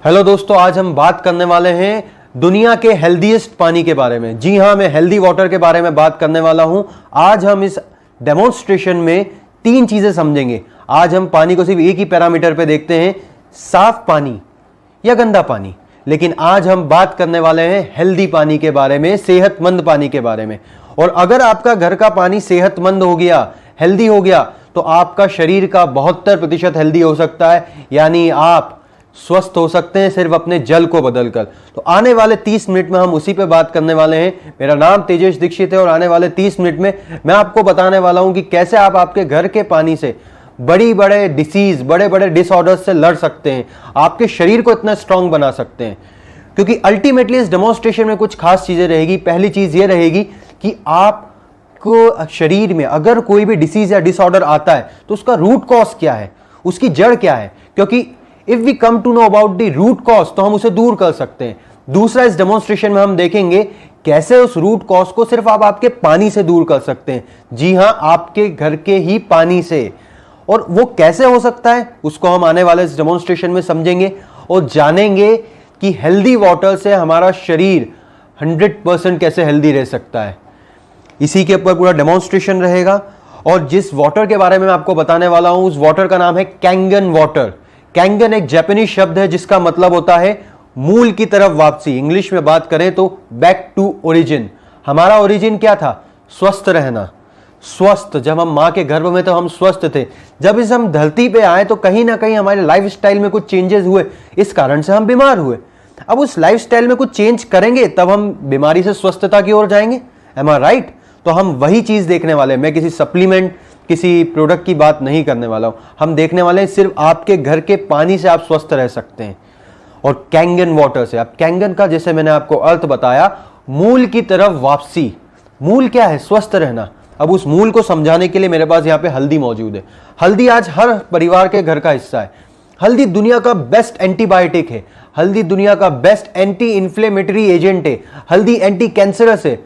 Hello दोस्तों, आज हम बात करने वाले हैं दुनिया के हेल्दीएस्ट पानी के बारे में। जी हां, मैं हेल्दी वाटर के बारे में बात करने वाला हूं। आज हम इस डेमोन्स्ट्रेशन में 3 चीजें समझेंगे। आज हम पानी को सिर्फ एक ही पैरामीटर पे देखते हैं, साफ पानी या गंदा पानी। लेकिन आज हम बात करने वाले हैं हेल्दी पानी के बारे में, सेहतमंद पानी के बारे में। और अगर आपका घर का पानी सेहतमंद हो गया, हेल्दी हो गया, तो आपका शरीर का 72% हेल्दी हो सकता है, यानी आप स्वस्थ हो सकते हैं सिर्फ अपने जल को बदलकर। तो आने वाले 30 मिनट में हम उसी पे बात करने वाले हैं। मेरा नाम तेजेश दीक्षित है और आने वाले 30 मिनट में मैं आपको बताने वाला हूं कि कैसे आप आपके घर के पानी से बड़े बड़े डिसीज, बड़े बड़े डिसऑर्डर्स से लड़ सकते हैं, आपके शरीर को इतना स्ट्रांग बना सकते हैं। क्योंकि अल्टीमेटली इस डेमोन्स्ट्रेशन में कुछ खास चीजें रहेगी। पहली चीज ये रहेगी कि आपको शरीर में अगर कोई भी डिसीज या डिसऑर्डर आता है तो उसका रूट कॉज क्या है, उसकी जड़ क्या है। क्योंकि if we come to know about the root cause तो हम उसे दूर कर सकते हैं। दूसरा, इस डेमोन्स्ट्रेशन में हम देखेंगे कैसे उस रूट कॉज को सिर्फ आप आपके पानी से दूर कर सकते हैं। जी हां, आपके घर के ही पानी से। और वो कैसे हो सकता है उसको हम आने वाले इस डेमोन्स्ट्रेशन में समझेंगे और जानेंगे कि हेल्दी वाटर से हमारा शरीर 100% कैसे हेल्दी रह सकता है। इसी के ऊपर पूरा डेमोन्स्ट्रेशन रहेगा। और जिस वाटर के बारे में मैं आपको बताने वाला हूं, उस वाटर का नाम है कैंगन वाटर। कैंगन एक जापानीज शब्द है जिसका मतलब होता है मूल की तरफ वापसी। इंग्लिश में बात करें तो बैक टू ओरिजिन। हमारा ओरिजिन क्या था? स्वस्थ रहना। स्वस्थ, जब हम मां के गर्भ में तो हम स्वस्थ थे। जब इस हम धरती पे आए तो कहीं ना कहीं हमारे लाइफस्टाइल में कुछ चेंजेस हुए, इस कारण से हम बीमार हुए। अब उस लाइफस्टाइल में कुछ चेंज करेंगे तब हम बीमारी से स्वस्थता की ओर जाएंगे। एम आई राइट? तो हम वही चीज देखने वाले हैं। मैं किसी सप्लीमेंट, किसी प्रोडक्ट की बात नहीं करने वाला हूं। हम देखने वाले हैं सिर्फ आपके घर के पानी से आप स्वस्थ रह सकते हैं और कैंगन वाटर से। अब कैंगन का, जैसे मैंने आपको अर्थ बताया, मूल की तरफ वापसी। मूल क्या है? स्वस्थ रहना। अब उस मूल को समझाने के लिए मेरे पास यहां पे हल्दी मौजूद है। हल्दी आज हर परिवार के घर का हिस्सा है। हल्दी दुनिया का बेस्ट एंटीबायोटिक है। हल्दी दुनिया का बेस्ट एंटी इंफ्लेमेटरी एजेंट है। हल्दी एंटी कैंसरस है।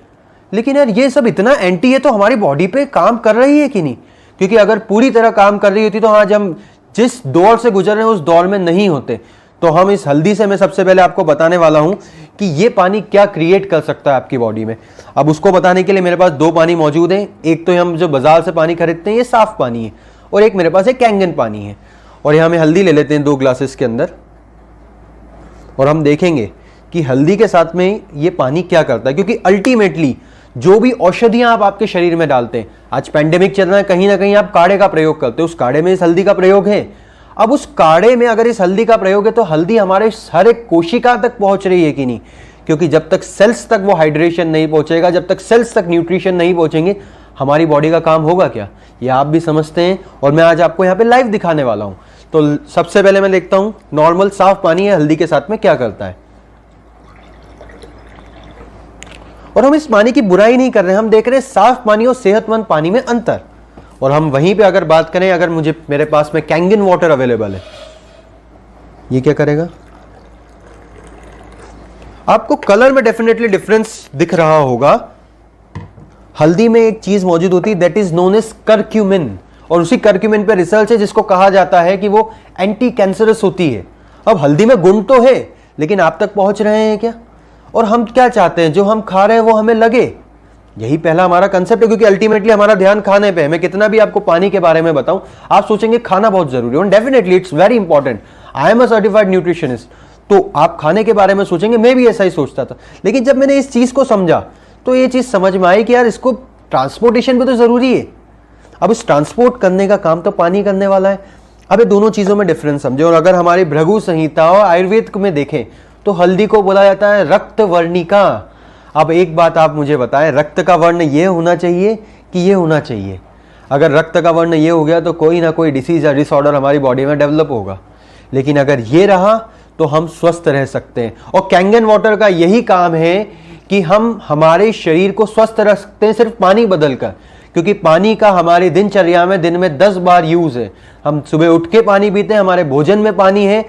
लेकिन यार, ये सब इतना एंटी है तो हमारी बॉडी पे काम कर रही है कि नहीं? क्योंकि अगर पूरी तरह काम कर रही होती तो आज हम जिस दौर से गुजर रहे हैं उस दौर में नहीं होते। तो हम इस हल्दी से, मैं सबसे पहले आपको बताने वाला हूं कि ये पानी क्या क्रिएट कर सकता है आपकी बॉडी में। अब उसको बताने के लिए मेरे पास 2 पानी मौजूद हैं। एक तो हम जो बाजार से पानी खरीदते हैं, ये साफ पानी है, और एक मेरे पास एक कैंगन पानी है। और यहां हम हल्दी ले लेते हैं 2 ग्लासेस के अंदर, और हम देखेंगे कि हल्दी के साथ में ये पानी क्या करता है। क्योंकि अल्टीमेटली जो भी औषधियां आप आपके शरीर में डालते हैं, आज पेंडेमिक चल रहा है, कहीं ना कहीं आप काढ़े का प्रयोग करते हो, उस काढ़े में इस हल्दी का प्रयोग है। अब उस काढ़े में अगर इस हल्दी का प्रयोग है तो हल्दी हमारे हर एक कोशिका तक पहुंच रही है कि नहीं? क्योंकि जब तक सेल्स तक वो हाइड्रेशन नहीं पहुंचेगा, जब तक सेल्स तक न्यूट्रिशन नहीं पहुंचेंगे, हमारी बॉडी का काम होगा क्या? ये आप भी समझते हैं और मैं आज आपको यहाँ पे लाइव दिखाने वाला हूं। तो सबसे पहले मैं देखता हूं नॉर्मल साफ पानी है हल्दी के साथ में क्या करता है। और हम इस पानी की बुराई नहीं कर रहे हैं, हम देख रहे हैं साफ पानी और सेहतमंद पानी में अंतर। और हम वहीं पे अगर बात करें, अगर मेरे पास में कैंगन वाटर अवेलेबल है, ये क्या करेगा? आपको कलर में डेफिनेटली डिफरेंस दिख रहा होगा। हल्दी में एक चीज मौजूद होती है that is known as curcumin, और उसी करक्यूमिन पे रिसर्च है जिसको कहा जाता है कि वो एंटी कैंसरस होती है। अब हल्दी में गुण तो है, लेकिन आप तक पहुंच रहे हैं क्या? और हम क्या चाहते हैं, जो हम खा रहे हैं वो हमें लगे। यही पहला हमारा कंसेप्ट है। क्योंकि अल्टीमेटली हमारा ध्यान खाने पे है। मैं कितना भी आपको पानी के बारे में बताऊं, आप सोचेंगे खाना बहुत जरूरी है, definitely it's very important. I am a certified nutritionist, तो आप खाने के बारे में सोचेंगे, मैं भी ऐसा ही सोचता था। लेकिन जब मैंने इस चीज को समझा तो ये चीज समझ में आई कि यार, इसको ट्रांसपोर्टेशन भी तो जरूरी है। अब इस ट्रांसपोर्ट करने का काम तो पानी करने वाला है। अब ये दोनों चीजों में डिफरेंस समझे। और अगर हमारी भृगु संहिता और आयुर्वेद में देखें तो हल्दी को बोला जाता है रक्त वर्णिका। अब एक बात आप मुझे बताएं, रक्त का वर्ण ये होना चाहिए कि ये होना चाहिए? अगर रक्त का वर्ण ये हो गया तो कोई ना कोई डिसीज या डिसऑर्डर हमारी बॉडी में डेवलप होगा। लेकिन अगर ये रहा तो हम स्वस्थ रह सकते हैं। और कैंगन वाटर का यही काम है कि हम हमारे शरीर को स्वस्थ रख सकते हैं सिर्फ पानी बदलकर। क्योंकि पानी का हमारी दिनचर्या में दिन में 10 बार यूज है। हम सुबह उठ के पानी पीते हैं, हमारे भोजन में पानी है।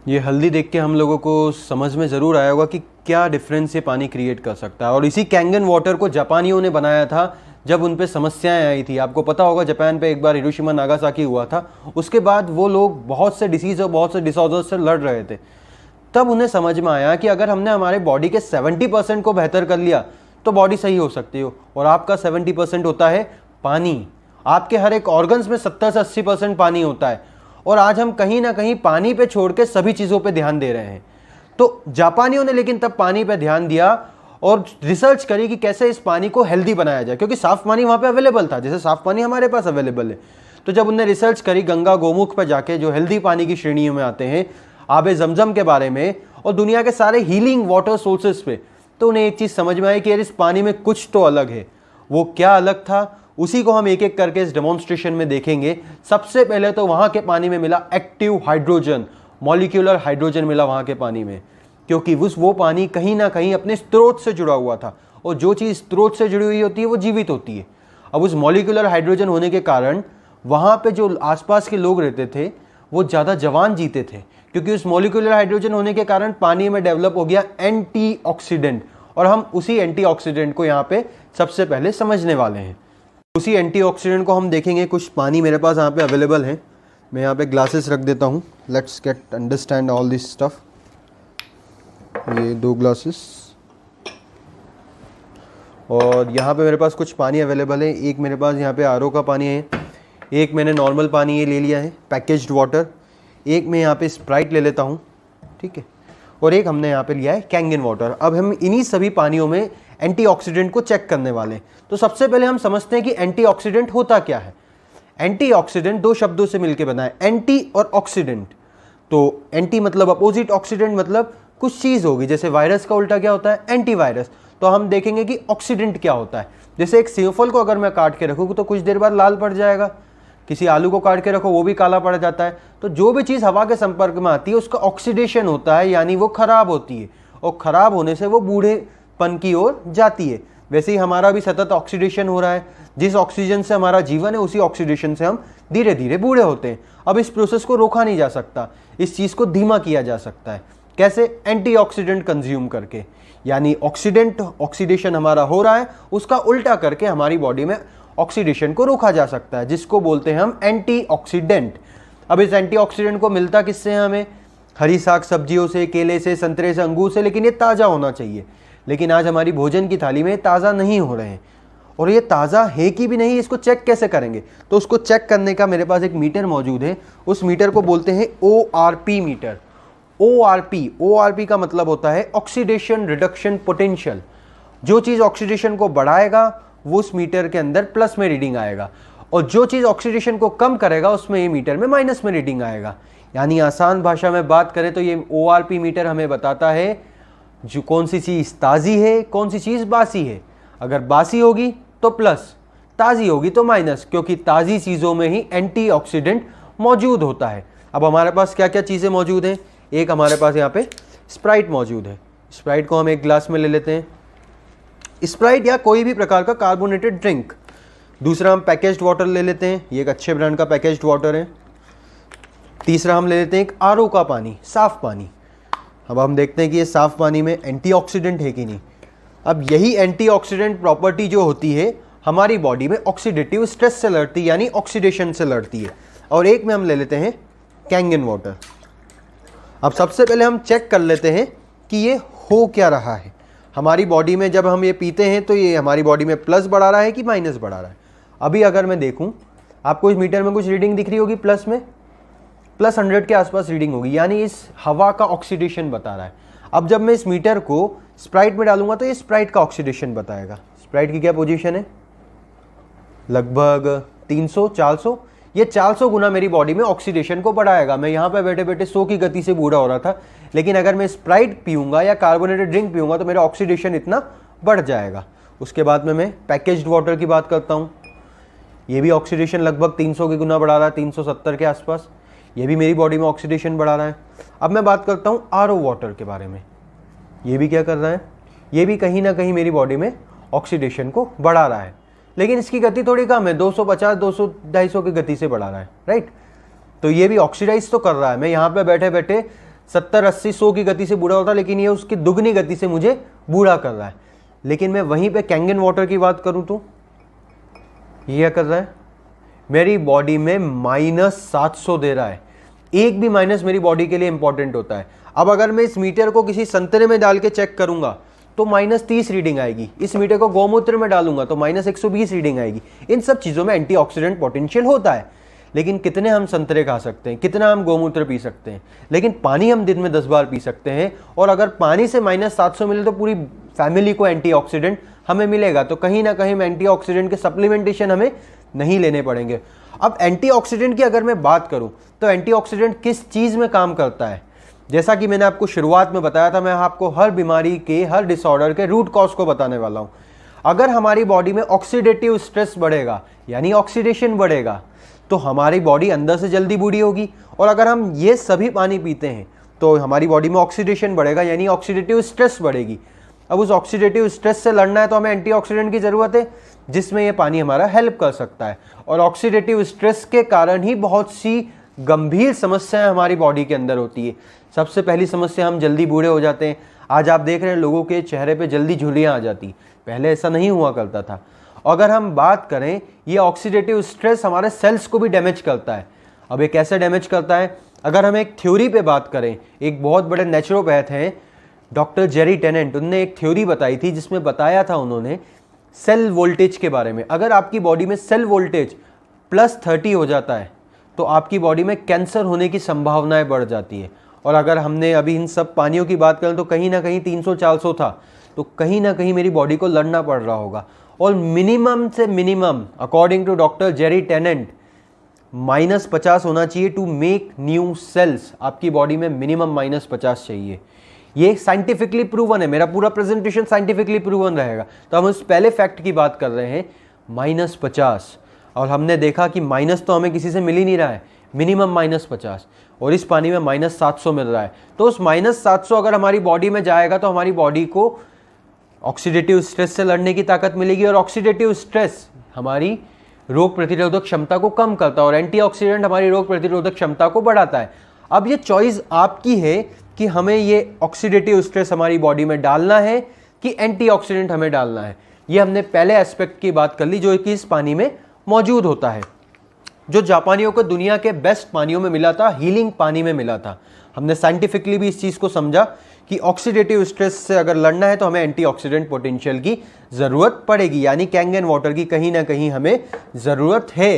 ये हल्दी देख के हम लोगों को समझ में जरूर आया होगा कि क्या डिफरेंस ये पानी क्रिएट कर सकता है। और इसी कैंगन वाटर को जापानियों ने बनाया था जब उन पे समस्याएं आई थी, आपको पता होगा जापान पे एक बार हिरोशिमा नागासाकी हुआ था, उसके बाद वो लोग बहुत से डिसीज और बहुत से डिसऑर्डर से लड़ रहे थे। तब उन्हें समझ में आया कि अगर हमने हमारे बॉडी के 70% को बेहतर कर लिया तो बॉडी सही हो सकती हो। और आपका 70% होता है पानी। आपके हर एक ऑर्गन्स में 70 से 80% पानी होता है, और आज हम कहीं ना कहीं पानी पे छोड़ के सभी चीज़ों पे ध्यान दे रहे हैं। तो जापानियों ने लेकिन तब पानी पे ध्यान दिया और रिसर्च करी कि कैसे इस पानी को हेल्दी बनाया जाए, क्योंकि साफ पानी वहाँ पे अवेलेबल था, जैसे साफ पानी हमारे पास अवेलेबल है। तो जब उन्होंने रिसर्च करी गंगा गोमुख पर जाके, जो हेल्दी पानी की श्रेणियों में आते हैं, आबे जमजम के बारे में और दुनिया के सारे हीलिंग वाटर सोर्सेज पे, तो उन्हें एक चीज़ समझ में आई कि यार इस पानी में कुछ तो अलग है। वो क्या अलग था, उसी को हम एक एक करके इस डेमोन्स्ट्रेशन में देखेंगे। सबसे पहले तो वहाँ के पानी में मिला एक्टिव हाइड्रोजन, मॉलिक्यूलर हाइड्रोजन मिला वहाँ के पानी में, क्योंकि वो पानी कहीं ना कहीं अपने स्रोत से जुड़ा हुआ था, और जो चीज़ स्रोत से जुड़ी हुई होती है वो जीवित होती है। अब उस मॉलिक्यूलर हाइड्रोजन होने के कारण वहाँ पे जो आसपास के लोग रहते थे वो ज़्यादा जवान जीते थे, क्योंकि उस मॉलिक्यूलर हाइड्रोजन होने के कारण पानी में डेवलप हो गया एंटीऑक्सीडेंट, और हम उसी एंटीऑक्सीडेंट को यहाँ पे सबसे पहले समझने वाले हैं। उसी एंटीऑक्सीडेंट को हम देखेंगे। कुछ पानी मेरे पास यहाँ पे अवेलेबल है, मैं यहाँ पे ग्लासेस रख देता हूँ। Let's get understand all this stuff. ये 2 ग्लासेस, और यहाँ पे मेरे पास कुछ पानी अवेलेबल है। एक मेरे पास यहाँ पे आरओ का पानी है, एक मैंने नॉर्मल पानी ये ले लिया है, पैकेज्ड वाटर। एक मैं यहाँ पे स्प्राइट ले लेता हूँ, ठीक है, और एक हमने यहाँ पे लिया है कैंगन वाटर। अब हम इन्हीं सभी पानियों में एंटीऑक्सीडेंट को चेक करने वाले हैं। तो सबसे पहले हम समझते हैं कि एंटीऑक्सीडेंट होता क्या है। एंटीऑक्सीडेंट 2 शब्दों से मिलकर बना है, एंटी और ऑक्सीडेंट। तो एंटी मतलब अपोजिट, ऑक्सीडेंट मतलब कुछ चीज़ होगी। जैसे वायरस का उल्टा क्या होता है, एंटीवायरस। तो हम देखेंगे कि ऑक्सीडेंट क्या होता है। जैसे एक सेवफल को अगर मैं काट के रखूँ तो कुछ देर बाद लाल पड़ जाएगा, किसी आलू को काट के रखो वो भी काला पड़ जाता है। तो जो भी चीज़ हवा के संपर्क में आती है उसका ऑक्सीडेशन होता है, यानी वो खराब होती है, और खराब होने से वो बूढ़ेपन की ओर जाती है। वैसे ही हमारा भी सतत ऑक्सीडेशन हो रहा है। जिस ऑक्सीजन से हमारा जीवन है उसी ऑक्सीडेशन से हम धीरे धीरे बूढ़े होते हैं। अब इस प्रोसेस को रोका नहीं जा सकता, इस चीज़ को धीमा किया जा सकता है। कैसे? एंटीऑक्सीडेंट कंज्यूम करके, यानी ऑक्सीडेशन हमारा हो रहा है, उसका उल्टा करके हमारी बॉडी में ऑक्सीडेशन को रोका जा सकता है, जिसको बोलते हैं हम एंटीऑक्सीडेंट। अब इस एंटीऑक्सीडेंट को मिलता किससे है हमें? हरी साग सब्जियों से, केले से, संतरे से, अंगूर से, लेकिन ये ताज़ा होना चाहिए। लेकिन आज हमारी भोजन की थाली में ताज़ा नहीं हो रहे हैं, और ये ताज़ा है कि भी नहीं, इसको चेक कैसे करेंगे? तो उसको चेक करने का मेरे पास एक मीटर मौजूद है। उस मीटर को बोलते हैं ORP मीटर। ORP का मतलब होता है ऑक्सीडेशन रिडक्शन पोटेंशियल। जो चीज़ ऑक्सीडेशन को बढ़ाएगा वो उस मीटर के अंदर प्लस में रीडिंग आएगा, और जो चीज़ ऑक्सीडेशन को कम करेगा उसमें ये मीटर में माइनस में रीडिंग आएगा। यानी आसान भाषा में बात करें तो ये ORP मीटर हमें बताता है जो कौन सी चीज़ ताज़ी है, कौन सी चीज़ बासी है। अगर बासी होगी तो प्लस, ताज़ी होगी तो माइनस, क्योंकि ताज़ी चीज़ों में ही एंटीऑक्सीडेंट मौजूद होता है। अब हमारे पास क्या क्या चीज़ें मौजूद हैं? एक हमारे पास यहाँ पे स्प्राइट मौजूद है। स्प्राइट को हम एक ग्लास में ले लेते हैं, स्प्राइट या कोई भी प्रकार का कार्बोनेटेड ड्रिंक। दूसरा हम पैकेज्ड वाटर ले लेते हैं, ये एक अच्छे ब्रांड का पैकेज्ड वाटर है। तीसरा हम ले लेते हैं एक RO का पानी, साफ पानी। अब हम देखते हैं कि ये साफ पानी में एंटीऑक्सीडेंट है कि नहीं। अब यही एंटीऑक्सीडेंट प्रॉपर्टी जो होती है हमारी बॉडी में ऑक्सीडेटिव स्ट्रेस से लड़ती है, यानी ऑक्सीडेशन से लड़ती है। और एक में हम ले लेते हैं कैंगन वाटर। अब सबसे पहले हम चेक कर लेते हैं कि ये हो क्या रहा है हमारी बॉडी में। जब हम ये पीते हैं तो ये हमारी बॉडी में प्लस बढ़ा रहा है कि माइनस बढ़ा रहा है? अभी अगर मैं देखूं, आपको इस मीटर में कुछ रीडिंग दिख रही होगी, प्लस में +100 के आसपास रीडिंग होगी, यानी इस हवा का ऑक्सीडेशन बता रहा है। अब जब मैं इस मीटर को स्प्राइट में डालूंगा तो ये स्प्राइट का ऑक्सीडेशन बताएगा। स्प्राइट की क्या पोजीशन है? लगभग 300-400। ये 400 गुना मेरी बॉडी में ऑक्सीडेशन को बढ़ाएगा। मैं यहाँ पे बैठे बैठे 100 की गति से बूढ़ा हो रहा था, लेकिन अगर मैं स्प्राइट पीऊंगा या कार्बोनेटेड ड्रिंक पीऊंगा तो मेरा ऑक्सीडेशन इतना बढ़ जाएगा। उसके बाद में मैं पैकेज्ड वाटर की बात करता हूँ। ये भी ऑक्सीडेशन लगभग 300 की गुना बढ़ा रहा है, 370 के आसपास। ये भी मेरी बॉडी में ऑक्सीडेशन बढ़ा रहा है। अब मैं बात करता हूँ RO वाटर के बारे में। ये भी क्या कर रहा है? ये भी कहीं ना कहीं मेरी बॉडी में ऑक्सीडेशन को बढ़ा रहा है, लेकिन इसकी गति थोड़ी कम है, 250, 200, 250 की गति से बढ़ा रहा है, राइट। तो ये भी ऑक्सीडाइज तो कर रहा है। मैं यहाँ पे बैठे बैठे 70, 80, 100 की गति से बूढ़ा होता, लेकिन ये उसकी दुगनी गति से मुझे बूढ़ा कर रहा है। लेकिन मैं वहीं पे कैंगन वाटर की बात करूँ तो ये क्या कर रहा है, मेरी बॉडी में -700 दे रहा है। एक भी माइनस मेरी बॉडी के लिए इंपॉर्टेंट होता है। अब अगर मैं इस मीटर को किसी संतरे में डाल के चेक करूंगा तो -30 रीडिंग आएगी। इस मीटर को गौमूत्र में डालूंगा तो -120 रीडिंग आएगी। इन सब चीज़ों में एंटीऑक्सीडेंट पोटेंशियल होता है। लेकिन कितने हम संतरे खा सकते हैं, कितना हम गौमूत्र पी सकते हैं, लेकिन पानी हम दिन में 10 बार पी सकते हैं। और अगर पानी से -700 मिले तो पूरी फैमिली को एंटीऑक्सीडेंट हमें मिलेगा। तो कहीं ना कहीं एंटीऑक्सीडेंट के सप्लीमेंटेशन हमें नहीं लेने पड़ेंगे। अब एंटीऑक्सीडेंट की अगर मैं बात करूं तो एंटीऑक्सीडेंट किस चीज़ में काम करता है, जैसा कि मैंने आपको शुरुआत में बताया था, मैं आपको हर बीमारी के, हर डिसऑर्डर के रूट कॉज को बताने वाला हूं। अगर हमारी बॉडी में ऑक्सीडेटिव स्ट्रेस बढ़ेगा यानी ऑक्सीडेशन बढ़ेगा तो हमारी बॉडी अंदर से जल्दी बूढ़ी होगी। और अगर हम ये सभी पानी पीते हैं तो हमारी बॉडी में ऑक्सीडेशन बढ़ेगा यानी ऑक्सीडेटिव स्ट्रेस बढ़ेगी। अब उस ऑक्सीडेटिव स्ट्रेस से लड़ना है तो हमें एंटीऑक्सीडेंट की ज़रूरत है, जिसमें ये पानी हमारा हेल्प कर सकता है। और ऑक्सीडेटिव स्ट्रेस के कारण ही बहुत सी गंभीर समस्याएं हमारी बॉडी के अंदर होती है। सबसे पहली समस्या, हम जल्दी बूढ़े हो जाते हैं। आज आप देख रहे हैं लोगों के चेहरे पे जल्दी झुर्रियाँ आ जाती, पहले ऐसा नहीं हुआ करता था। अगर हम बात करें, ये ऑक्सीडेटिव स्ट्रेस हमारे सेल्स को भी डैमेज करता है। अब ये कैसे डैमेज करता है, अगर हम एक थ्योरी पे बात करें, एक बहुत बड़े नेचुरोपैथ हैं डॉक्टर जेरी टेनेंट, उनने एक थ्योरी बताई थी जिसमें बताया था उन्होंने सेल वोल्टेज के बारे में। अगर आपकी बॉडी में सेल वोल्टेज +30 हो जाता है तो आपकी बॉडी में कैंसर होने की संभावनाएं बढ़ जाती है। और अगर हमने अभी इन सब पानियों की बात करें तो कहीं ना कहीं 300-400 था, तो कहीं ना कहीं मेरी बॉडी को लड़ना पड़ रहा होगा। और मिनिमम से minimum according to doctor Jerry Tennant -50 होना चाहिए टू मेक न्यू सेल्स। आपकी बॉडी में मिनिमम -50 चाहिए। ये साइंटिफिकली प्रूवन है, मेरा पूरा प्रेजेंटेशन साइंटिफिकली प्रूवन रहेगा। तो हम उस पहले फैक्ट की बात कर रहे हैं, -50। और हमने देखा कि माइनस तो हमें किसी से मिल ही नहीं रहा है, मिनिमम -50, और इस पानी में -700 मिल रहा है। तो उस -700 अगर हमारी बॉडी में जाएगा तो हमारी बॉडी को ऑक्सीडेटिव स्ट्रेस से लड़ने की ताकत मिलेगी। और ऑक्सीडेटिव स्ट्रेस हमारी रोग प्रतिरोधक क्षमता को कम करता है और एंटीऑक्सीडेंट हमारी रोग प्रतिरोधक क्षमता को बढ़ाता है। अब ये चॉइस आपकी है कि हमें ये ऑक्सीडेटिव स्ट्रेस हमारी बॉडी में डालना है कि एंटीऑक्सीडेंट हमें डालना है। ये हमने पहले एस्पेक्ट की बात कर ली जो कि इस पानी में मौजूद होता है, जो जापानियों को दुनिया के बेस्ट पानियों में मिला था, हीलिंग पानी में मिला था। हमने साइंटिफिकली भी इस चीज़ को समझा कि ऑक्सीडेटिव स्ट्रेस से अगर लड़ना है तो हमें एंटीऑक्सीडेंट पोटेंशियल की ज़रूरत पड़ेगी, यानी कैंगन वाटर की कहीं ना कहीं हमें ज़रूरत है,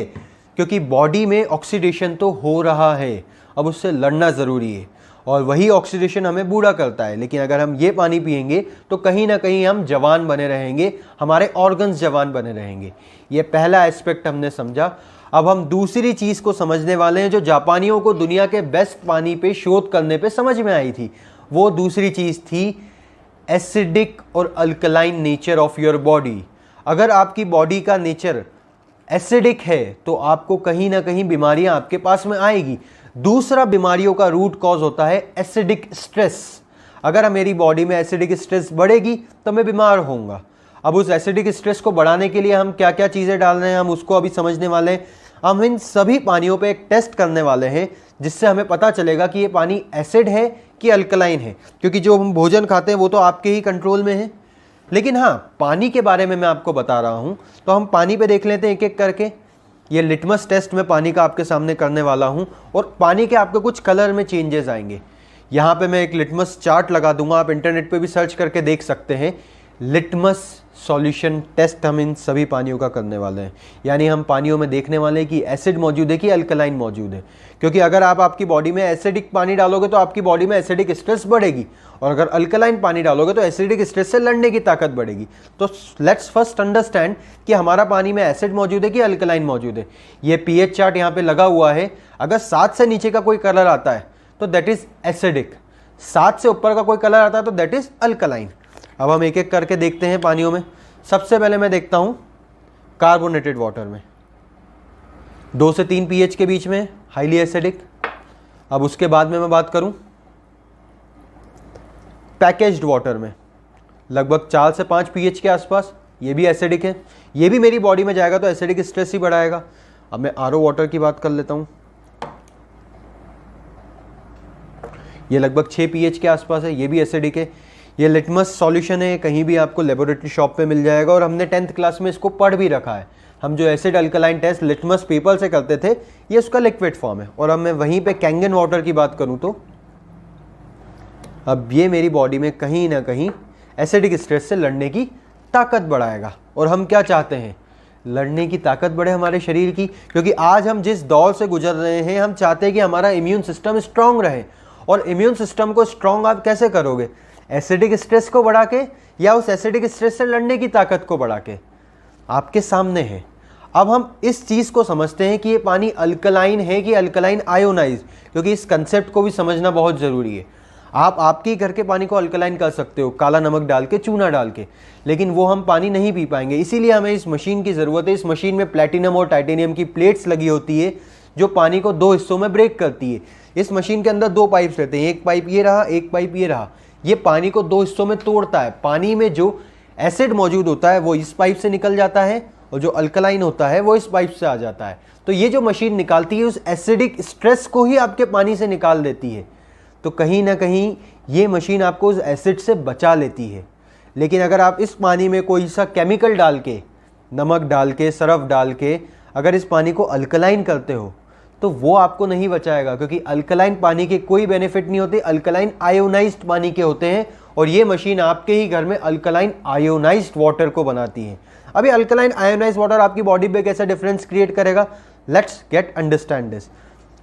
क्योंकि बॉडी में ऑक्सीडेशन तो हो रहा है, अब उससे लड़ना ज़रूरी है। और वही ऑक्सीडेशन हमें बूढ़ा करता है। लेकिन अगर हम ये पानी पिएंगे तो कहीं ना कहीं हम जवान बने रहेंगे, हमारे ऑर्गन्स जवान बने रहेंगे। ये पहला एस्पेक्ट हमने समझा। अब हम दूसरी चीज़ को समझने वाले हैं जो जापानियों को दुनिया के बेस्ट पानी पे शोध करने पे समझ में आई थी। वो दूसरी चीज़ थी एसिडिक और alkaline nature of your body. अगर आपकी बॉडी का नेचर एसिडिक है तो आपको कहीं ना कहीं बीमारियां आपके पास में आएगी। दूसरा बीमारियों का रूट कॉज होता है एसिडिक स्ट्रेस। अगर मेरी बॉडी में एसिडिक स्ट्रेस बढ़ेगी तो मैं बीमार होऊंगा। अब उस एसिडिक स्ट्रेस को बढ़ाने के लिए हम क्या क्या चीज़ें डाल रहे हैं, हम उसको अभी समझने वाले हैं। हम इन सभी पानियों पे एक टेस्ट करने वाले हैं जिससे हमें पता चलेगा कि ये पानी एसिड है कि अल्कलाइन है, क्योंकि जो हम भोजन खाते हैं वो तो आपके ही कंट्रोल में है। लेकिन हाँ, पानी के बारे में मैं आपको बता रहा हूँ, तो हम पानी पे देख लेते हैं एक एक करके। ये लिटमस टेस्ट मैं पानी का आपके सामने करने वाला हूँ और पानी के आपके कुछ कलर में चेंजेस आएंगे। यहाँ पे मैं एक लिटमस चार्ट लगा दूंगा, आप इंटरनेट पे भी सर्च करके देख सकते हैं। लिटमस सॉल्यूशन टेस्ट हम इन सभी पानियों का करने वाले हैं, यानी हम पानियों में देखने वाले हैं कि एसिड मौजूद है कि अल्कलाइन मौजूद है। क्योंकि अगर आप आपकी बॉडी में एसिडिक पानी डालोगे तो आपकी बॉडी में एसिडिक स्ट्रेस बढ़ेगी, और अगर अल्कलाइन पानी डालोगे तो एसिडिक स्ट्रेस से लड़ने की ताकत बढ़ेगी। तो लेट्स फर्स्ट अंडरस्टैंड कि हमारा पानी में एसिड मौजूद है कि अल्कलाइन मौजूद है। ये पीएच चार्ट यहाँ पे लगा हुआ है। अगर 7 से नीचे का कोई कलर आता है तो दैट इज एसिडिक, 7 से ऊपर का कोई कलर आता है तो दैट इज अल्कलाइन। अब हम एक एक करके देखते हैं पानियों में। सबसे पहले मैं देखता हूं कार्बोनेटेड वाटर में 2 से 3 पीएच के बीच में, हाईली एसिडिक। अब उसके बाद में मैं बात करूं पैकेज्ड वाटर में, लगभग 4 से 5 पीएच के आसपास, ये भी एसिडिक है। ये भी मेरी बॉडी में जाएगा तो एसिडिक स्ट्रेस ही बढ़ाएगा। अब मैं आरओ वाटर की बात कर लेता हूं, ये लगभग 6 पीएच के आसपास है, ये भी एसिडिक है। ये लिटमस सॉल्यूशन है, कहीं भी आपको लेबोरेटरी शॉप पे मिल जाएगा और हमने 10th क्लास में इसको पढ़ भी रखा है। हम जो acid alkaline test litmus paper से करते थे, ये उसका लिक्विड फॉर्म है। और अब मैं वहीं पे कैंगन वाटर की बात करूं तो अब ये मेरी बॉडी में कहीं ना कहीं एसिडिक स्ट्रेस से लड़ने की ताकत बढ़ाएगा। और हम क्या चाहते हैं, लड़ने की ताकत बढ़े हमारे शरीर की, क्योंकि आज हम जिस दौर से गुजर रहे हैं, हम चाहते हैं कि हमारा इम्यून सिस्टम स्ट्रांग रहे। और इम्यून सिस्टम को स्ट्रांग आप कैसे करोगे, एसिडिक स्ट्रेस को बढ़ा के या उस एसिडिक स्ट्रेस से लड़ने की ताकत को बढ़ा के, आपके सामने है। अब हम इस चीज़ को समझते हैं कि ये पानी अल्कलाइन है कि अल्कलाइन आयोनाइज, क्योंकि इस कंसेप्ट को भी समझना बहुत ज़रूरी है। आप आपके घर के पानी को अल्कलाइन कर सकते हो काला नमक डाल के, चूना डाल के, लेकिन वो हम पानी नहीं पी पाएंगे। इसीलिए हमें इस मशीन की ज़रूरत है। इस मशीन में प्लैटिनम और टाइटेनियम की प्लेट्स लगी होती है जो पानी को 2 हिस्सों में ब्रेक करती है। इस मशीन के अंदर 2 पाइप्स रहते हैं, एक पाइप ये रहा, एक पाइप ये रहा। ये पानी को 2 हिस्सों में तोड़ता है। पानी में जो एसिड मौजूद होता है वो इस पाइप से निकल जाता है और जो अल्कलाइन होता है वो इस पाइप से आ जाता है। तो ये जो मशीन निकालती है उस एसिडिक स्ट्रेस को ही आपके पानी से निकाल देती है। तो कहीं ना कहीं ये मशीन आपको उस एसिड से बचा लेती है। लेकिन अगर आप इस पानी में कोई सा केमिकल डाल के, नमक डाल के, सरफ डाल के अगर इस पानी को अल्कलाइन करते हो तो वो आपको नहीं बचाएगा, क्योंकि अल्कलाइन पानी के कोई बेनिफिट नहीं होते, अल्कलाइन आयोनाइज्ड पानी के होते हैं। और ये मशीन आपके ही घर में अल्कलाइन आयोनाइज्ड वाटर को बनाती है। अभी अल्कलाइन आयोनाइज्ड वाटर आपकी बॉडी पे कैसा डिफरेंस क्रिएट करेगा, लेट्स गेट अंडरस्टैंड दिस।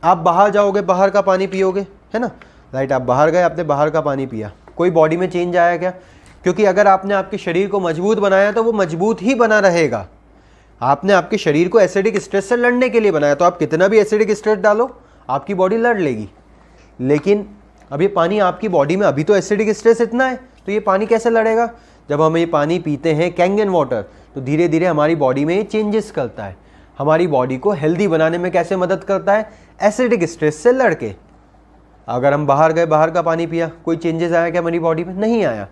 आप बाहर जाओगे, बाहर का पानी पियोगे, है ना, राइट। आप बाहर गए, आपने बाहर का पानी पिया, कोई बॉडी में चेंज आया क्या? क्योंकि अगर आपने आपके शरीर को मजबूत बनाया तो वो मजबूत ही बना रहेगा। आपने आपके शरीर को एसिडिक स्ट्रेस से लड़ने के लिए बनाया, तो आप कितना भी एसिडिक स्ट्रेस डालो आपकी बॉडी लड़ लेगी। लेकिन अब ये पानी आपकी बॉडी में, अभी तो एसिडिक स्ट्रेस इतना है, तो ये पानी कैसे लड़ेगा? जब हम ये पानी पीते हैं कैंगन वाटर, तो धीरे धीरे हमारी बॉडी में ये चेंजेस करता है। हमारी बॉडी को हेल्दी बनाने में कैसे मदद करता है? एसिडिक स्ट्रेस से लड़के। अगर हम बाहर गए, बाहर का पानी पिया, कोई चेंजेस आया क्या हमारी बॉडी में? नहीं आया।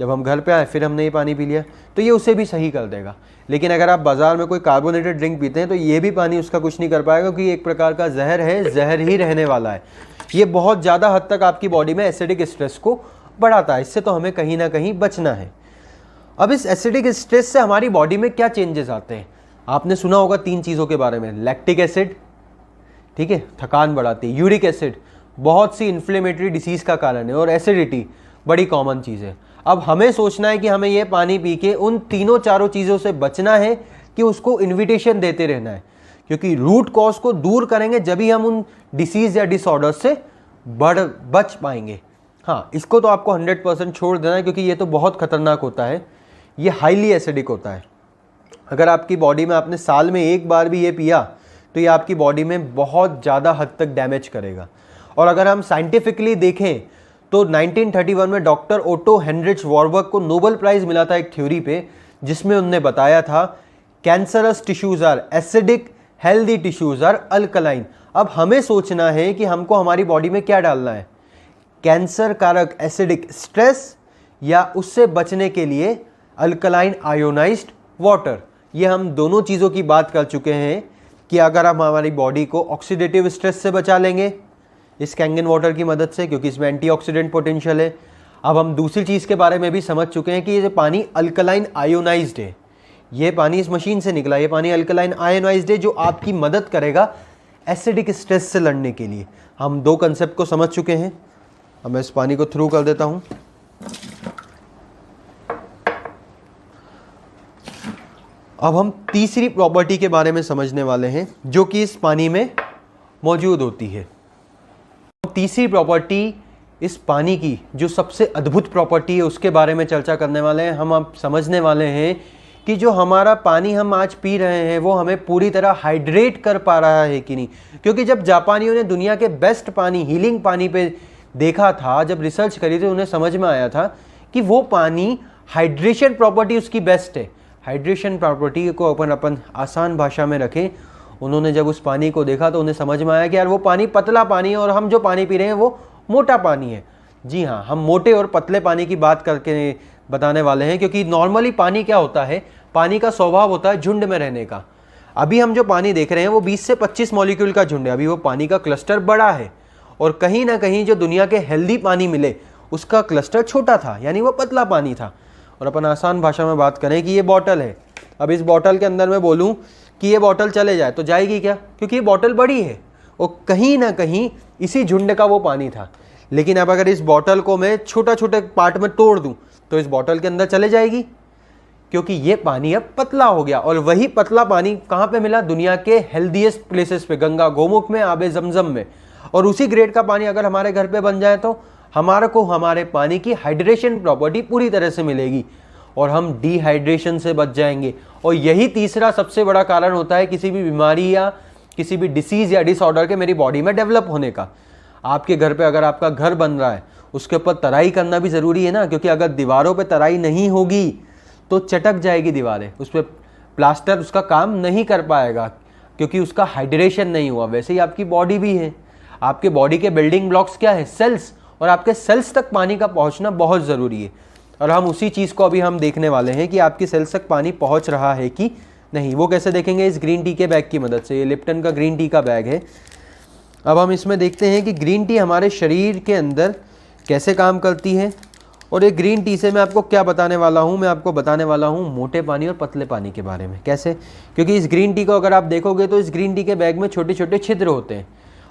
जब हम घर पे आए फिर हमने ये पानी पी लिया, तो ये उसे भी सही कर देगा। लेकिन अगर आप बाज़ार में कोई कार्बोनेटेड ड्रिंक पीते हैं तो ये भी पानी उसका कुछ नहीं कर पाएगा, क्योंकि एक प्रकार का जहर है, जहर ही रहने वाला है। ये बहुत ज़्यादा हद तक आपकी बॉडी में एसिडिक स्ट्रेस को बढ़ाता है। इससे तो हमें कहीं ना कहीं बचना है। अब इस एसिडिक स्ट्रेस से हमारी बॉडी में क्या चेंजेस आते हैं? आपने सुना होगा 3 चीज़ों के बारे में। लैक्टिक एसिड, ठीक है, थकान बढ़ाती है। यूरिक एसिड बहुत सी इन्फ्लेमेटरी डिसीज़ का कारण है। और एसिडिटी बड़ी कॉमन चीज़ है। अब हमें सोचना है कि हमें ये पानी पी के उन तीनों चारों चीज़ों से बचना है कि उसको इन्विटेशन देते रहना है, क्योंकि रूट कॉज को दूर करेंगे जब ही हम उन डिसीज़ या डिसऑर्डर से बच पाएंगे। हाँ, इसको तो आपको 100% छोड़ देना है, क्योंकि ये तो बहुत खतरनाक होता है। ये हाईली एसिडिक होता है। अगर आपकी बॉडी में आपने साल में एक बार भी ये पिया तो ये आपकी बॉडी में बहुत ज़्यादा हद तक डैमेज करेगा। और अगर हम साइंटिफिकली देखें तो 1931 में डॉक्टर ओटो हेनरिच वॉरबर्ग को नोबेल प्राइज मिला था एक थ्योरी पे, जिसमें उन्होंने बताया था cancerous tissues are acidic, healthy tissues are alkaline. अब हमें सोचना है कि हमको हमारी बॉडी में क्या डालना है, कैंसर कारक एसिडिक स्ट्रेस या उससे बचने के लिए अल्कलाइन आयोनाइज्ड वाटर। ये हम दोनों चीज़ों की बात कर चुके हैं कि अगर हम हमारी बॉडी को ऑक्सीडेटिव स्ट्रेस से बचा लेंगे इस कैंगन वाटर की मदद से, क्योंकि इसमें एंटीऑक्सीडेंट पोटेंशियल है। अब हम दूसरी चीज़ के बारे में भी समझ चुके हैं कि ये पानी अल्कलाइन आयोनाइज्ड है। ये पानी इस मशीन से निकला, ये पानी अल्कलाइन आयोनाइज्ड है, जो आपकी मदद करेगा एसिडिक स्ट्रेस से लड़ने के लिए। हम 2 कंसेप्ट को समझ चुके हैं। अब मैं इस पानी को थ्रू कर देता हूँ। अब हम तीसरी प्रॉपर्टी के बारे में समझने वाले हैं जो कि इस पानी में मौजूद होती है। तीसरी प्रॉपर्टी इस पानी की जो सबसे अद्भुत प्रॉपर्टी है उसके बारे में चर्चा करने वाले हैं। हम अब समझने वाले हैं कि जो हमारा पानी हम आज पी रहे हैं वो हमें पूरी तरह हाइड्रेट कर पा रहा है कि नहीं। क्योंकि जब जापानियों ने दुनिया के बेस्ट पानी, हीलिंग पानी पे देखा था, जब रिसर्च करी थी, उन्हें समझ में आया था कि वो पानी हाइड्रेशन प्रॉपर्टी उसकी बेस्ट है। हाइड्रेशन प्रॉपर्टी को अपन आसान भाषा में रखें, उन्होंने जब उस पानी को देखा तो उन्हें समझ में आया कि यार वो पानी पतला पानी है और हम जो पानी पी रहे हैं वो मोटा पानी है। जी हाँ, हम मोटे और पतले पानी की बात करके बताने वाले हैं, क्योंकि नॉर्मली पानी क्या होता है, पानी का स्वभाव होता है झुंड में रहने का। अभी हम जो पानी देख रहे हैं वो 20 से 25 मॉलिक्यूल का झुंड है। अभी वो पानी का क्लस्टर बड़ा है और कहीं ना कहीं जो दुनिया के हेल्दी पानी मिले उसका क्लस्टर छोटा था, यानी वो पतला पानी था। और अपन आसान भाषा में बात करें कि ये बॉटल है। अब इस बॉटल के अंदर मैं बोलूँ कि ये बॉटल चले जाए, तो जाएगी क्या? क्योंकि ये बॉटल बड़ी है और कहीं ना कहीं इसी झुंड का वो पानी था। लेकिन अब अगर इस बॉटल को मैं छोटा छोटे पार्ट में तोड़ दूं तो इस बॉटल के अंदर चले जाएगी, क्योंकि ये पानी अब पतला हो गया। और वही पतला पानी कहाँ पे मिला? दुनिया के हेल्दीएस्ट प्लेसेस पे, गंगा गोमुख में, आबे जमजम में। और उसी ग्रेड का पानी अगर हमारे घर पे बन जाए तो हमारे को हमारे पानी की हाइड्रेशन प्रॉपर्टी पूरी तरह से मिलेगी और हम डिहाइड्रेशन से बच जाएंगे। और यही तीसरा सबसे बड़ा कारण होता है किसी भी बीमारी या किसी भी डिसीज या डिसऑर्डर के मेरी बॉडी में डेवलप होने का। आपके घर पे अगर आपका घर बन रहा है उसके ऊपर तराई करना भी ज़रूरी है ना, क्योंकि अगर दीवारों पे तराई नहीं होगी तो चटक जाएगी दीवारें, उस पर प्लास्टर उसका काम नहीं कर पाएगा क्योंकि उसका हाइड्रेशन नहीं हुआ। वैसे ही आपकी बॉडी भी है, आपके बॉडी के बिल्डिंग ब्लॉक्स क्या है? सेल्स। और आपके सेल्स तक पानी का पहुंचना बहुत ज़रूरी है। और हम उसी चीज़ को अभी हम देखने वाले हैं कि आपकी सेल्स तक पानी पहुंच रहा है कि नहीं। वो कैसे देखेंगे? इस ग्रीन टी के बैग की मदद से। ये लिप्टन का ग्रीन टी का बैग है। अब हम इसमें देखते हैं कि ग्रीन टी हमारे शरीर के अंदर कैसे काम करती है। और ये ग्रीन टी से मैं आपको क्या बताने वाला हूँ? मैं आपको बताने वाला हूँ मोटे पानी और पतले पानी के बारे में। कैसे? क्योंकि इस ग्रीन टी को अगर आप देखोगे तो इस ग्रीन टी के बैग में छोटे छोटे छिद्र होते हैं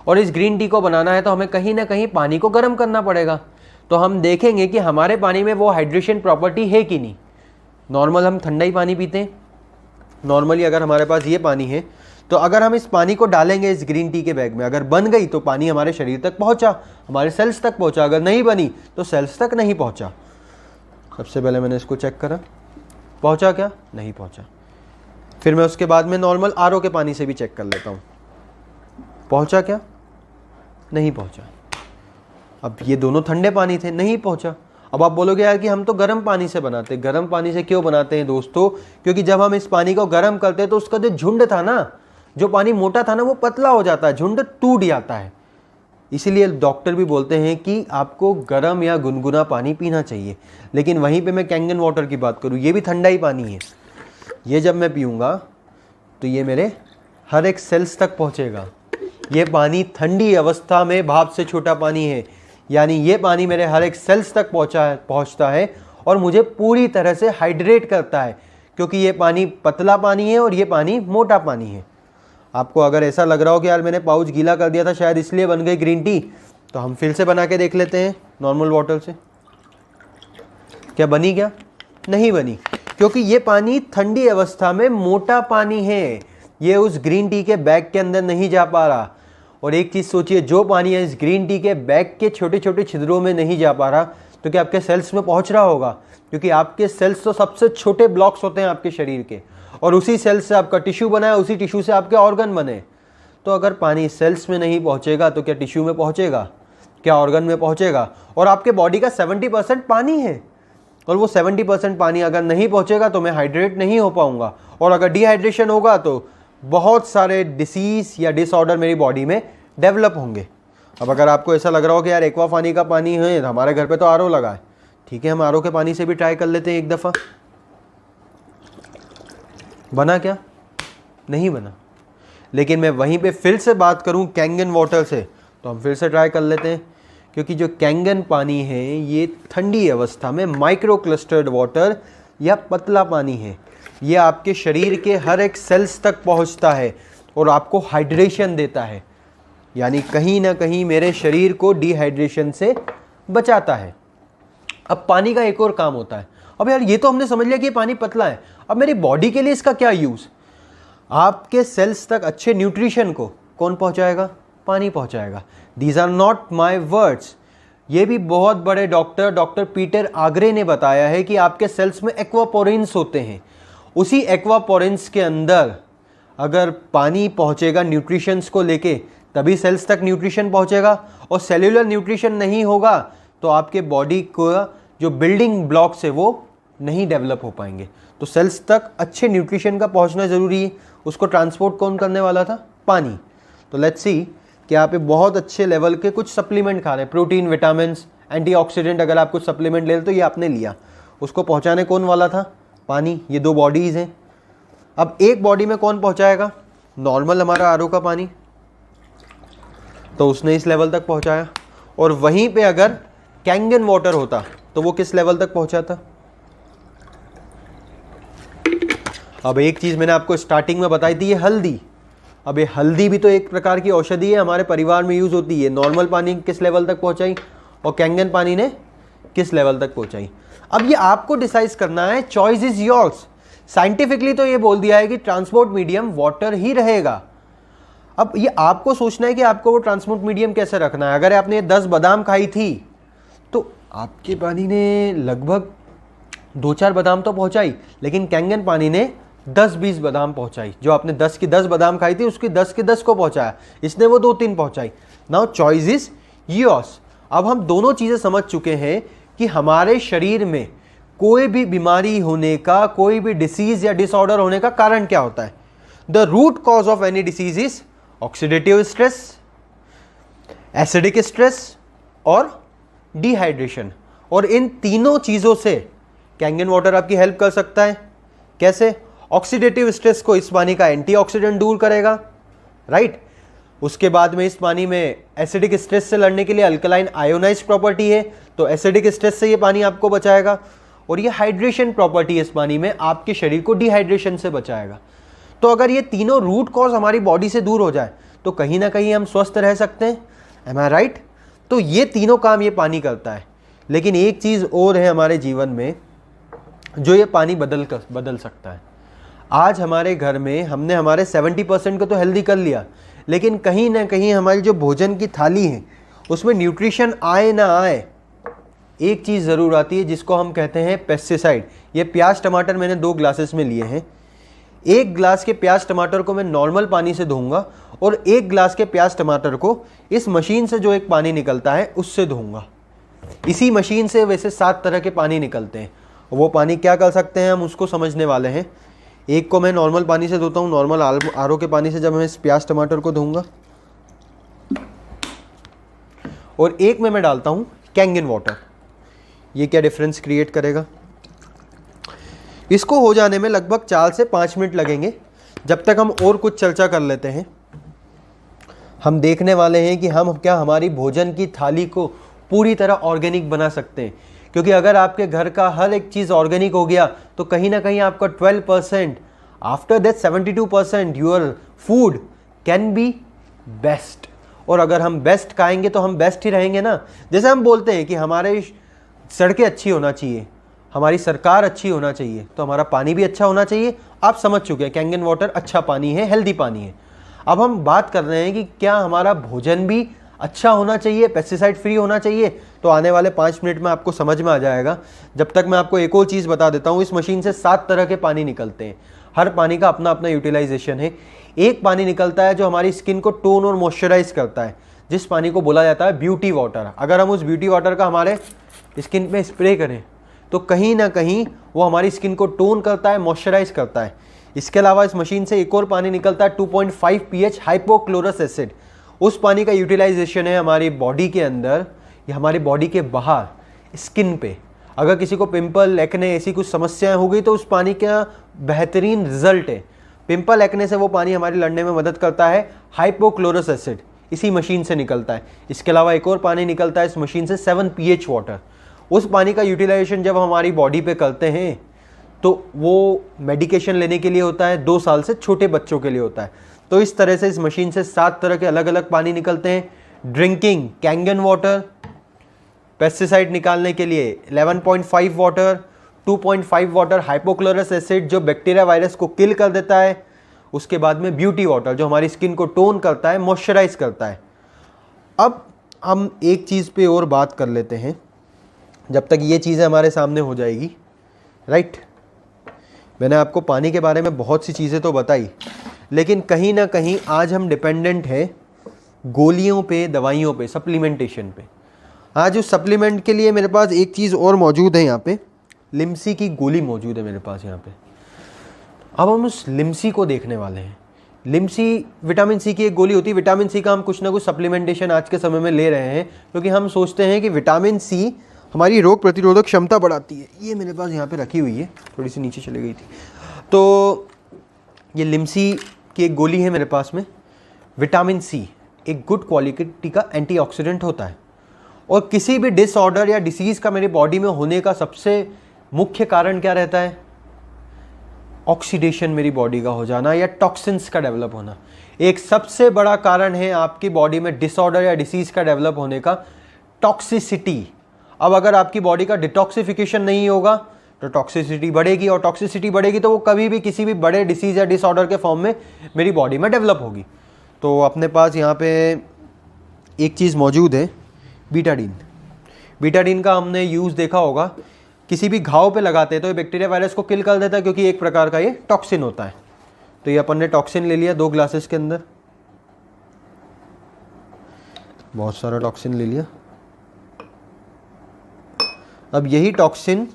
और इस ग्रीन टी को बनाना है तो हमें कहीं ना कहीं पानी को गर्म करना पड़ेगा। तो हम देखेंगे कि हमारे पानी में वो हाइड्रेशन प्रॉपर्टी है कि नहीं। नॉर्मल हम ठंडा ही पानी पीते हैं। नॉर्मली अगर हमारे पास ये पानी है तो अगर हम इस पानी को डालेंगे इस ग्रीन टी के बैग में, अगर बन गई तो पानी हमारे शरीर तक पहुंचा, हमारे सेल्स तक पहुंचा। अगर नहीं बनी तो सेल्स तक नहीं पहुंचा। सबसे पहले मैंने इसको चेक करा, पहुंचा क्या? नहीं पहुंचा। फिर मैं उसके बाद में नॉर्मल आरओ के पानी से भी चेक कर लेता हूं, पहुंचा क्या? नहीं पहुंचा। अब ये दोनों ठंडे पानी थे, नहीं पहुंचा। अब आप बोलोगे यार कि हम तो गर्म पानी से बनाते हैं। गर्म पानी से क्यों बनाते हैं दोस्तों? क्योंकि जब हम इस पानी को गर्म करते हैं तो उसका जो झुंड था ना, जो पानी मोटा था ना, वो पतला हो जाता है, झुंड टूट जाता है। इसीलिए डॉक्टर भी बोलते हैं कि आपको गर्म या गुनगुना पानी पीना चाहिए। लेकिन वहीं पे मैं कैंगन वाटर की बात करूँ, ये भी ठंडा ही पानी है। ये जब मैं पीऊँगा तो ये मेरे हर एक सेल्स तक पहुँचेगा। ये पानी ठंडी अवस्था में भाप से छोटा पानी है, यानी ये पानी मेरे हर एक सेल्स तक पहुँचता है और मुझे पूरी तरह से हाइड्रेट करता है, क्योंकि ये पानी पतला पानी है और ये पानी मोटा पानी है। आपको अगर ऐसा लग रहा हो कि यार मैंने पाउच गीला कर दिया था शायद इसलिए बन गई ग्रीन टी, तो हम फिर से बना के देख लेते हैं नॉर्मल वाटर से। क्या बनी? क्या नहीं बनी, क्योंकि ये पानी ठंडी अवस्था में मोटा पानी है। ये उस ग्रीन टी के बैग के अंदर नहीं जा पा रहा। और एक चीज़ सोचिए, जो पानी है इस ग्रीन टी के बैग के छोटे छोटे छिद्रों में नहीं जा पा रहा तो क्या आपके सेल्स में पहुंच रहा होगा? क्योंकि आपके सेल्स तो सबसे छोटे ब्लॉक्स होते हैं आपके शरीर के, और उसी सेल से आपका टिश्यू बना है, उसी टिश्यू से आपके ऑर्गन बने। तो अगर पानी सेल्स में नहीं पहुंचेगा तो क्या टिश्यू में पहुंचेगा? क्या ऑर्गन में पहुंचेगा? और आपके बॉडी का 70% पानी है, और वो 70% पानी अगर नहीं पहुंचेगा तो मैं हाइड्रेट नहीं हो पाऊंगा। और अगर डिहाइड्रेशन होगा तो बहुत सारे डिसीज या डिसऑर्डर मेरी बॉडी में डेवलप होंगे। अब अगर आपको ऐसा लग रहा हो कि यार एक्वा पानी का पानी है, हमारे घर पे तो आरओ लगा है, ठीक है हम आरओ के पानी से भी ट्राई कर लेते हैं एक दफ़ा। बना क्या? नहीं बना। लेकिन मैं वहीं पे फिर से बात करूं कैंगन वाटर से, तो हम फिर से ट्राई कर लेते हैं। क्योंकि जो कैंगन पानी है ये ठंडी अवस्था में माइक्रो क्लस्टर्ड वाटर या पतला पानी है। ये आपके शरीर के हर एक सेल्स तक पहुंचता है और आपको हाइड्रेशन देता है, यानी कहीं ना कहीं मेरे शरीर को डिहाइड्रेशन से बचाता है। अब पानी का एक और काम होता है। अब यार ये तो हमने समझ लिया कि ये पानी पतला है, अब मेरी बॉडी के लिए इसका क्या यूज़? आपके सेल्स तक अच्छे न्यूट्रिशन को कौन पहुंचाएगा? पानी पहुंचाएगा। These are not my words. ये भी बहुत बड़े डॉक्टर पीटर आग्रे ने बताया है कि आपके सेल्स में एक्वापोरिन्स होते हैं। उसी एक्वापोरिन्स के अंदर अगर पानी पहुंचेगा न्यूट्रिशंस को लेके, तभी सेल्स तक न्यूट्रिशन पहुंचेगा। और सेल्यूलर न्यूट्रिशन नहीं होगा तो आपके बॉडी को जो बिल्डिंग ब्लॉक्स है वो नहीं डेवलप हो पाएंगे। तो सेल्स तक अच्छे न्यूट्रिशन का पहुंचना ज़रूरी है। उसको ट्रांसपोर्ट कौन करने वाला था? पानी। तो लेट्स सी कि आप बहुत अच्छे लेवल के कुछ सप्लीमेंट खा रहे हैं, प्रोटीन, विटामिन, एंटीऑक्सीडेंट, अगर आप कुछ सप्लीमेंट ले तो ये आपने लिया, उसको पहुंचाने कौन वाला था? पानी। ये दो बॉडीज़ हैं। अब एक बॉडी में कौन पहुंचाएगा? नॉर्मल हमारा आरओ का पानी, तो उसने इस लेवल तक पहुंचाया। और वहीं पे अगर कैंगन वाटर होता तो वो किस लेवल तक पहुंचाता? अब एक चीज़ मैंने आपको स्टार्टिंग में बताई थी, ये हल्दी। अब ये हल्दी भी तो एक प्रकार की औषधि है, हमारे परिवार में यूज़ होती है। नॉर्मल पानी किस लेवल तक पहुंचाई और कैंगन पानी ने किस लेवल तक पहुंचाई। अब ये आपको डिसाइड करना है, चॉइस इज योर्स। साइंटिफिकली तो ये बोल दिया है कि ट्रांसपोर्ट मीडियम वाटर ही रहेगा। अब ये आपको सोचना है कि आपको वो ट्रांसपोर्ट मीडियम कैसे रखना है। अगर आपने 10 बादाम खाई थी तो आपके पानी ने लगभग 2-4 बादाम तो पहुंचाई, लेकिन कैंगन पानी ने 10-20 बादाम पहुंचाई। जो आपने 10 की 10 बादाम खाई थी उसकी 10 के 10 को पहुंचाया, इसने वो 2-3 पहुंचाई। Now choice is yours. अब हम दोनों चीज़ें समझ चुके हैं कि हमारे शरीर में कोई भी बीमारी होने का, कोई भी डिसीज या डिसऑर्डर होने का कारण क्या होता है। The root cause of any disease is oxidative stress, acidic stress और डिहाइड्रेशन। और इन तीनों चीज़ों से कैंगन वाटर आपकी हेल्प कर सकता है। कैसे? ऑक्सीडेटिव स्ट्रेस को इस पानी का एंटीऑक्सीडेंट दूर करेगा, राइट। उसके बाद में इस पानी में एसिडिक स्ट्रेस से लड़ने के लिए अल्कलाइन आयोनाइज्ड प्रॉपर्टी है, तो एसिडिक स्ट्रेस से ये पानी आपको बचाएगा। और ये हाइड्रेशन प्रॉपर्टी है इस पानी में, आपके शरीर को डिहाइड्रेशन से बचाएगा। तो अगर ये तीनों रूट कॉज हमारी बॉडी से दूर हो जाए तो कहीं ना कहीं हम स्वस्थ रह सकते हैं। एम आई राइट? तो ये तीनों काम ये पानी करता है। लेकिन एक चीज़ और है हमारे जीवन में जो ये पानी बदल सकता है। आज हमारे घर में हमने हमारे 70% को तो हेल्दी कर लिया, लेकिन कहीं ना कहीं हमारी जो भोजन की थाली है उसमें न्यूट्रिशन आए ना आए, एक चीज़ ज़रूर आती है जिसको हम कहते हैं पेस्टिसाइड। ये प्याज टमाटर मैंने 2 ग्लासेस में लिए हैं। 1 ग्लास के प्याज टमाटर को मैं नॉर्मल पानी से धोऊंगा और 1 ग्लास के प्याज टमाटर को इस मशीन से जो एक पानी निकलता है उससे धोऊंगा। इसी मशीन से वैसे 7 तरह के पानी निकलते हैं। वो पानी क्या कर सकते हैं हम उसको समझने वाले हैं। एक को मैं नॉर्मल पानी से धोता हूँ, नॉर्मल आरओ के पानी से जब मैं इस प्याज टमाटर को धोऊंगा, और एक में मैं डालता हूँ कैंगन वाटर। ये क्या डिफरेंस क्रिएट करेगा? इसको हो जाने में लगभग 4 से 5 मिनट लगेंगे। जब तक हम और कुछ चर्चा कर लेते हैं, हम देखने वाले हैं कि हम क्या हमारी भोजन की थाली को पूरी तरह ऑर्गेनिक बना सकते हैं। क्योंकि अगर आपके घर का हर एक चीज़ ऑर्गेनिक हो गया तो कहीं ना कहीं आपका 12%, after that 72% your food can be best. और अगर हम बेस्ट खाएंगे तो हम बेस्ट ही रहेंगे ना। जैसे हम बोलते हैं कि हमारे सड़कें अच्छी होना चाहिए, हमारी सरकार अच्छी होना चाहिए, तो हमारा पानी भी अच्छा होना चाहिए। आप समझ चुके हैं कैंगन वाटर अच्छा पानी है, हेल्दी पानी है। अब हम बात कर रहे हैं कि क्या हमारा भोजन भी अच्छा होना चाहिए, पेस्टिसाइड फ्री होना चाहिए। तो आने वाले 5 मिनट में आपको समझ में आ जाएगा। जब तक मैं आपको एक और चीज़ बता देता हूँ, इस मशीन से 7 तरह के पानी निकलते हैं। हर पानी का अपना अपना यूटिलाइजेशन है। एक पानी निकलता है जो हमारी स्किन को टोन और मॉइस्चराइज करता है, जिस पानी को बोला जाता है ब्यूटी वाटर। अगर हम उस ब्यूटी वाटर का हमारे स्किन पे स्प्रे करें तो कहीं ना कहीं वो हमारी स्किन को टोन करता है, मॉइस्चराइज करता है। इसके अलावा इस मशीन से एक और पानी निकलता है 2.5 pH हाइपोक्लोरस एसिड। उस पानी का यूटिलाइजेशन है हमारी बॉडी के अंदर या हमारी बॉडी के बाहर स्किन पे। अगर किसी को पिंपल, एक्ने ऐसी कुछ समस्याएं हो गई तो उस पानी का बेहतरीन रिजल्ट है। पिंपल, एक्ने से वो पानी हमारी लड़ने में मदद करता है। हाइपोक्लोरस एसिड इसी मशीन से निकलता है। इसके अलावा एक और पानी निकलता है इस मशीन से 7 pH वाटर। उस पानी का यूटिलाइजेशन जब हमारी बॉडी पे करते हैं तो वो मेडिकेशन लेने के लिए होता है, 2 साल से छोटे बच्चों के लिए होता है। तो इस तरह से इस मशीन से 7 तरह के अलग अलग पानी निकलते हैं। ड्रिंकिंग कैंगन वाटर, पेस्टिसाइड निकालने के लिए 11.5 वाटर, 2.5 वाटर हाइपोक्लोरस एसिड जो बैक्टीरिया वायरस को किल कर देता है। उसके बाद में ब्यूटी वाटर जो हमारी स्किन को टोन करता है, मॉइस्चराइज करता है। अब हम एक चीज़ पे और बात कर लेते हैं जब तक ये चीज़ें हमारे सामने हो जाएगी, राइट। मैंने आपको पानी के बारे में बहुत सी चीज़ें तो बताई, लेकिन कहीं ना कहीं आज हम डिपेंडेंट है गोलियों पे, दवाइयों पे, सप्लीमेंटेशन पे। आज उस सप्लीमेंट के लिए मेरे पास एक चीज़ और मौजूद है, यहाँ पे लिम्सी की गोली मौजूद है मेरे पास यहाँ पे। अब हम उस लिम्सी को देखने वाले हैं। लिम्सी विटामिन सी की एक गोली होती है। विटामिन सी का हम कुछ ना कुछ सप्लीमेंटेशन आज के समय में ले रहे हैं क्योंकि हम सोचते हैं कि विटामिन सी हमारी रोग प्रतिरोधक क्षमता बढ़ाती है। ये मेरे पास यहाँ पे रखी हुई है, थोड़ी सी नीचे चली गई थी। तो ये लिम्सी की एक गोली है मेरे पास में। विटामिन सी एक गुड क्वालिटी का एंटीऑक्सीडेंट होता है और किसी भी डिसऑर्डर या डिसीज़ का मेरी बॉडी में होने का सबसे मुख्य कारण क्या रहता है? ऑक्सीडेशन मेरी बॉडी का हो जाना या टॉक्सिन्स का डेवलप होना। एक सबसे बड़ा कारण है आपकी बॉडी में डिसऑर्डर या डिसीज का डेवलप होने का, टॉक्सिसिटी। अब अगर आपकी बॉडी का डिटॉक्सिफिकेशन नहीं होगा तो टॉक्सिसिटी बढ़ेगी, और टॉक्सिसिटी बढ़ेगी तो वो कभी भी किसी भी बड़े डिसीज या डिसऑर्डर के फॉर्म में मेरी बॉडी में डेवलप होगी। तो अपने पास यहाँ पे एक चीज़ मौजूद है, बीटाडीन। बीटाडीन का हमने यूज़ देखा होगा, किसी भी घाव पे लगाते हैं तो ये बैक्टीरिया वायरस को किल कर देता है, क्योंकि एक प्रकार का ये टॉक्सिन होता है। तो ये अपन ने टॉक्सिन ले लिया 2 ग्लासेस के अंदर, बहुत सारा टॉक्सिन ले लिया। अब यही टॉक्सिन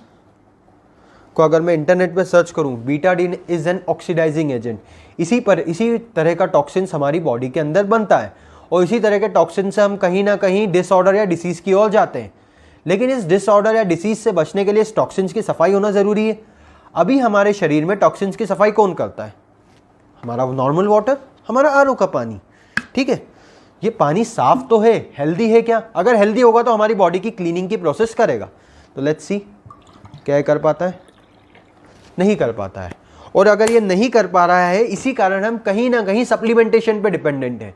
को अगर मैं इंटरनेट पे सर्च करूं, Betadine is an oxidizing agent, इसी तरह का टॉक्सिन हमारी बॉडी के अंदर बनता है, और इसी तरह के टॉक्सिन से हम कहीं ना कहीं डिसऑर्डर या डिसीज की ओर जाते हैं। लेकिन इस डिसऑर्डर या डिसीज से बचने के लिए इस टॉक्सिन्स की सफाई होना ज़रूरी है। अभी हमारे शरीर में टॉक्सिन्स की सफाई कौन करता है? हमारा नॉर्मल वाटर, हमारा आरओ का पानी। ठीक है, ये पानी साफ तो है, हेल्दी है क्या? अगर हेल्दी होगा तो हमारी बॉडी की क्लीनिंग की प्रोसेस करेगा। तो लेट्स सी क्या कर पाता है, नहीं कर पाता है। और अगर ये नहीं कर पा रहा है, इसी कारण हम कहीं ना कहीं सप्लीमेंटेशन पे डिपेंडेंट है।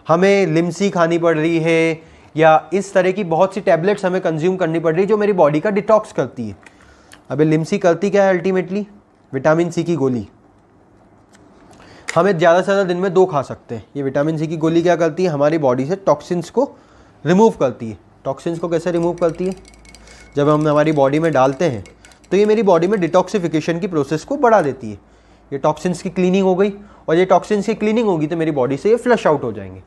हमें लिम्सी खानी पड़ रही है, या इस तरह की बहुत सी टैबलेट्स हमें कंज्यूम करनी पड़ रही है जो मेरी बॉडी का डिटॉक्स करती है। अबे लिम्सी करती क्या है अल्टीमेटली? विटामिन सी की गोली। हमें ज़्यादा से ज़्यादा दिन में 2 खा सकते हैं। ये विटामिन सी की गोली क्या करती है? हमारी बॉडी से टॉक्सिन्स को रिमूव करती है। टॉक्सिन्स को कैसे रिमूव करती है? जब हम हमारी बॉडी में डालते हैं तो ये मेरी बॉडी में डिटॉक्सिफिकेशन की प्रोसेस को बढ़ा देती है। ये टॉक्सिन्स की क्लीनिंग हो गई, और ये टॉक्सिन्स की क्लीनिंग होगी तो मेरी बॉडी से ये फ्लश आउट हो जाएंगे।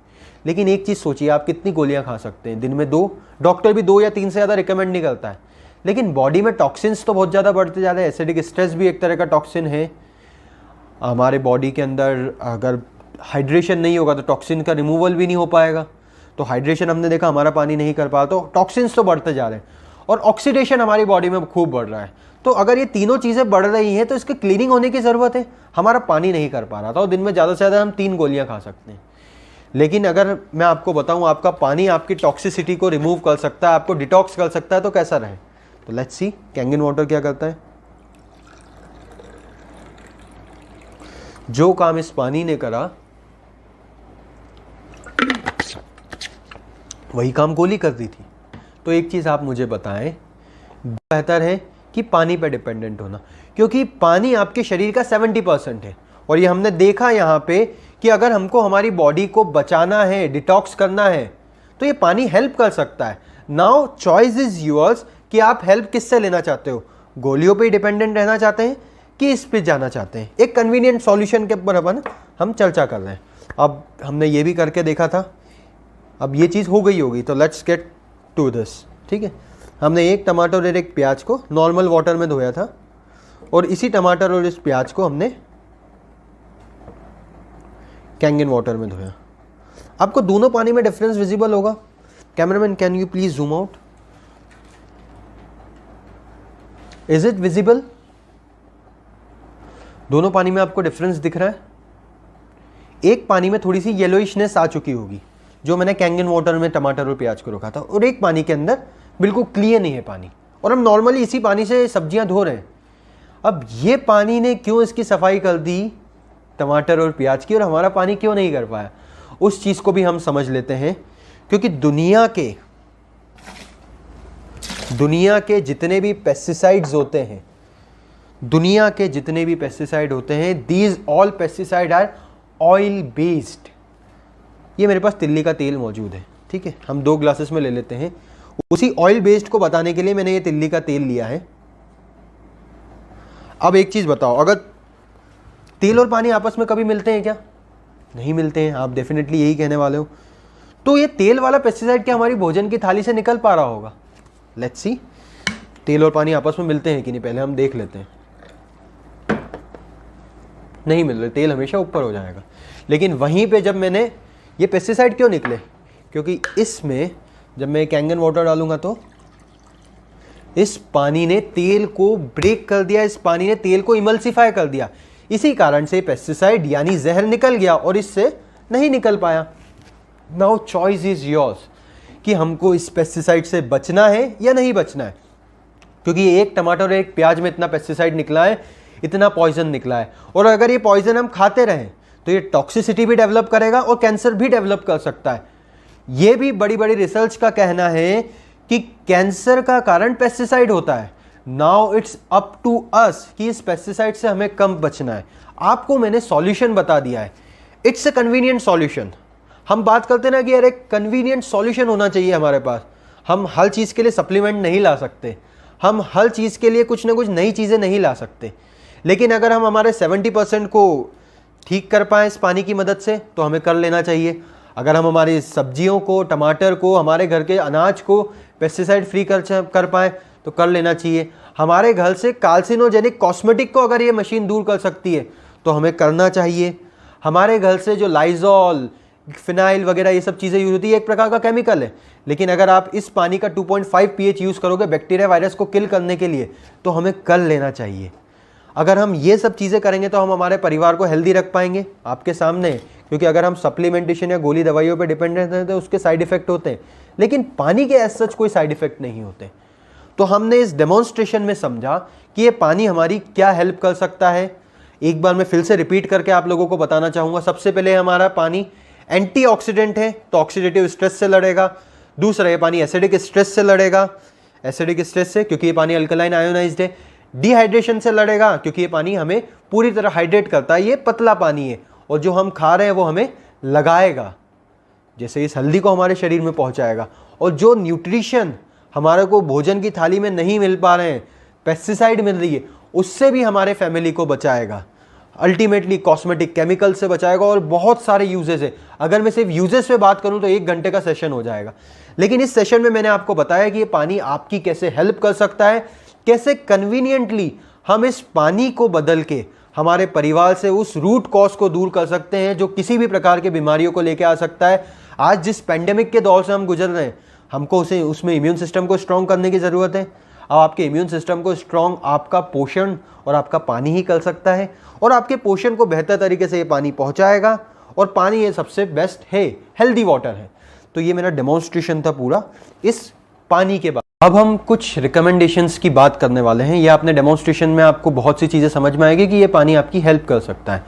लेकिन एक चीज़ सोचिए, आप कितनी गोलियां खा सकते हैं? दिन में 2। डॉक्टर भी 2 या 3 से ज़्यादा रिकमेंड नहीं करता है। लेकिन बॉडी में टॉक्सिन्स तो बहुत ज़्यादा बढ़ते जा रहे हैं। एसिडिक स्ट्रेस भी एक तरह का टॉक्सिन है। हमारे बॉडी के अंदर अगर हाइड्रेशन नहीं होगा तो टॉक्सिन का रिमूवल भी नहीं हो पाएगा। तो हाइड्रेशन हमने देखा हमारा पानी नहीं कर पा, तो टॉक्सिन्स तो बढ़ते जा रहे हैं, और ऑक्सीडेशन हमारी बॉडी में खूब बढ़ रहा है। तो अगर ये तीनों चीज़ें बढ़ रही हैं तो इसकी क्लीनिंग होने की ज़रूरत है। हमारा पानी नहीं कर पा रहा था, और दिन में ज़्यादा से ज़्यादा हम 3 गोलियां खा सकते हैं। लेकिन अगर मैं आपको बताऊं आपका पानी आपकी टॉक्सिसिटी को रिमूव कर सकता है, आपको डिटॉक्स कर सकता है, तो कैसा रहे? तो लेट्स सी कैंगन वाटर क्या करता है। जो काम इस पानी ने करा वही काम गोली कर दी थी। तो एक चीज़ आप मुझे बताएं, बेहतर है कि पानी पे डिपेंडेंट होना, क्योंकि पानी आपके शरीर का 70% है। और ये हमने देखा यहाँ पे कि अगर हमको हमारी बॉडी को बचाना है, डिटॉक्स करना है, तो ये पानी हेल्प कर सकता है। नाउ चॉइस इज योर्स कि आप हेल्प किससे लेना चाहते हो? गोलियों पे डिपेंडेंट रहना चाहते हैं कि इस पे जाना चाहते हैं? एक कन्वीनियंट सॉल्यूशन के ऊपर अपन हम चर्चा कर रहे हैं। अब हमने ये भी करके देखा था, अब ये चीज़ हो गई होगी, तो लेट्स गेट टू दिस। ठीक है, हमने एक टमाटर और एक प्याज को नॉर्मल वाटर में धोया था, और इसी टमाटर और इस प्याज को हमने कैंगन वाटर में धोया। आपको दोनों पानी में डिफरेंस विजिबल होगा। Cameraman, can you please zoom out? Is it visible? दोनों पानी में आपको डिफरेंस दिख रहा है? एक पानी में थोड़ी सी येलोइशनेस आ चुकी होगी, जो मैंने कैंगन वाटर में टमाटर और प्याज को रखा था, और एक पानी के अंदर बिल्कुल क्लियर नहीं है पानी, और हम नॉर्मली इसी पानी से सब्जियां धो रहे हैं। अब ये पानी ने क्यों इसकी सफाई कर दी टमाटर और प्याज की, और हमारा पानी क्यों नहीं कर पाया? उस चीज़ को भी हम समझ लेते हैं। क्योंकि दुनिया के जितने भी पेस्टिसाइड्स होते हैं, दुनिया के जितने भी पेस्टिसाइड होते हैं, these all pesticide are oil based. ये मेरे पास तिल्ली का तेल मौजूद है। ठीक है, हम 2 ग्लासेस में ले लेते हैं। उसी ऑयल बेस्ड को बताने के लिए मैंने ये तिल्ली का तेल लिया है। अब एक चीज़ बताओ, अगर तेल और पानी आपस में कभी मिलते हैं क्या? नहीं मिलते हैं। आप डेफिनेटली यही कहने वाले हो। तो ये तेल वाला पेस्टिसाइड क्या हमारी भोजन की थाली से निकल पा रहा होगा? लेट्स सी, तेल और पानी आपस में मिलते हैं कि नहीं, पहले हम देख लेते हैं। नहीं मिल रहे, तेल हमेशा ऊपर हो जाएगा। लेकिन वहीं पे जब मैंने ये पेस्टिसाइड क्यों निकले? क्योंकि इसमें जब मैं कैंगन वाटर डालूंगा तो इस पानी ने तेल को ब्रेक कर दिया, इस पानी ने तेल को इमल्सिफाई कर दिया। इसी कारण से पेस्टिसाइड यानी जहर निकल गया और इससे नहीं निकल पाया। नाउ चॉइस इज योर्स कि हमको इस पेस्टिसाइड से बचना है या नहीं बचना है। क्योंकि एक टमाटर और एक प्याज में इतना पेस्टिसाइड निकला है, इतना पॉइजन निकला है, और अगर ये पॉइजन हम खाते रहें तो ये टॉक्सिसिटी भी डेवलप करेगा और कैंसर भी डेवलप कर सकता है। ये भी बड़ी बड़ी रिसर्च का कहना है कि कैंसर का कारण पेस्टिसाइड होता है। Now it's up to us कि इस पेस्टिसाइड से हमें कम बचना है। आपको मैंने सॉल्यूशन बता दिया है, इट्स अ कन्वीनियंट सॉल्यूशन। हम बात करते ना कि यार एक कन्वीनियंट सॉल्यूशन होना चाहिए हमारे पास। हम हर चीज़ के लिए सप्लीमेंट नहीं ला सकते, हम हर चीज़ के लिए कुछ ना कुछ नई चीज़ें नहीं ला सकते, लेकिन अगर हम हमारे 70% को ठीक कर पाएँ इस पानी की मदद से तो हमें कर लेना चाहिए। अगर हम हमारी सब्जियों को, टमाटर को, हमारे घर के अनाज को पेस्टिसाइड फ्री कर पाएँ तो कर लेना चाहिए। हमारे घर से कार्सिनोजेनिक कॉस्मेटिक को अगर ये मशीन दूर कर सकती है तो हमें करना चाहिए। हमारे घर से जो लाइजॉल, फिनाइल वगैरह ये सब चीज़ें यूज होती है, एक प्रकार का केमिकल है, लेकिन अगर आप इस पानी का 2.5 pH यूज़ करोगे बैक्टीरिया वायरस को किल करने के लिए तो हमें कर लेना चाहिए। अगर हम ये सब चीज़ें करेंगे तो हम हमारे परिवार को हेल्दी रख पाएंगे आपके सामने, क्योंकि अगर हम सप्लीमेंटेशन या गोली दवाइयों पे डिपेंडेंट हैं तो उसके साइड इफेक्ट होते हैं, लेकिन पानी के एज सच कोई साइड इफेक्ट नहीं होते। तो हमने इस डेमोन्स्ट्रेशन में समझा कि ये पानी हमारी क्या हेल्प कर सकता है। एक बार मैं फिर से रिपीट करके आप लोगों को बताना चाहूँगा। सबसे पहले हमारा पानी एंटीऑक्सीडेंट है तो ऑक्सीडेटिव स्ट्रेस से लड़ेगा। दूसरा, ये पानी एसिडिक स्ट्रेस से लड़ेगा, एसिडिक स्ट्रेस से क्योंकि ये पानी अल्कलाइन आयोनाइज्ड है। डिहाइड्रेशन से लड़ेगा क्योंकि ये पानी हमें पूरी तरह हाइड्रेट करता है, ये पतला पानी है, और जो हम खा रहे हैं वो हमें लगाएगा, जैसे इस हल्दी को हमारे शरीर में पहुंचाएगा। और जो न्यूट्रिशन हमारे को भोजन की थाली में नहीं मिल पा रहे हैं, पेस्टिसाइड मिल रही है, उससे भी हमारे फैमिली को बचाएगा। अल्टीमेटली कॉस्मेटिक केमिकल से बचाएगा और बहुत सारे यूजेस है। अगर मैं सिर्फ यूजेस पे बात करूं तो 1 घंटे का सेशन हो जाएगा, लेकिन इस सेशन में मैंने आपको बताया कि ये पानी आपकी कैसे हेल्प कर सकता है, कैसे कन्वीनियंटली हम इस पानी को बदल के हमारे परिवार से उस रूट कॉज को दूर कर सकते हैं जो किसी भी प्रकार के बीमारियों को लेकर आ सकता है। आज जिस पेंडेमिक के दौर से हम गुजर रहे हैं, हमको उसमें इम्यून सिस्टम को स्ट्रॉन्ग करने की ज़रूरत है। अब आपके इम्यून सिस्टम को स्ट्रॉन्ग आपका पोषण और आपका पानी ही कर सकता है, और आपके पोषण को बेहतर तरीके से ये पानी पहुंचाएगा। और पानी ये सबसे बेस्ट है, हेल्दी वाटर है। तो ये मेरा डेमोन्स्ट्रेशन था पूरा इस पानी के बाद। अब हम कुछ रिकमेंडेशंस की बात करने वाले हैं। ये आपने डेमोन्स्ट्रेशन में आपको बहुत सी चीज़ें समझ में आएगी कि ये पानी आपकी हेल्प कर सकता है।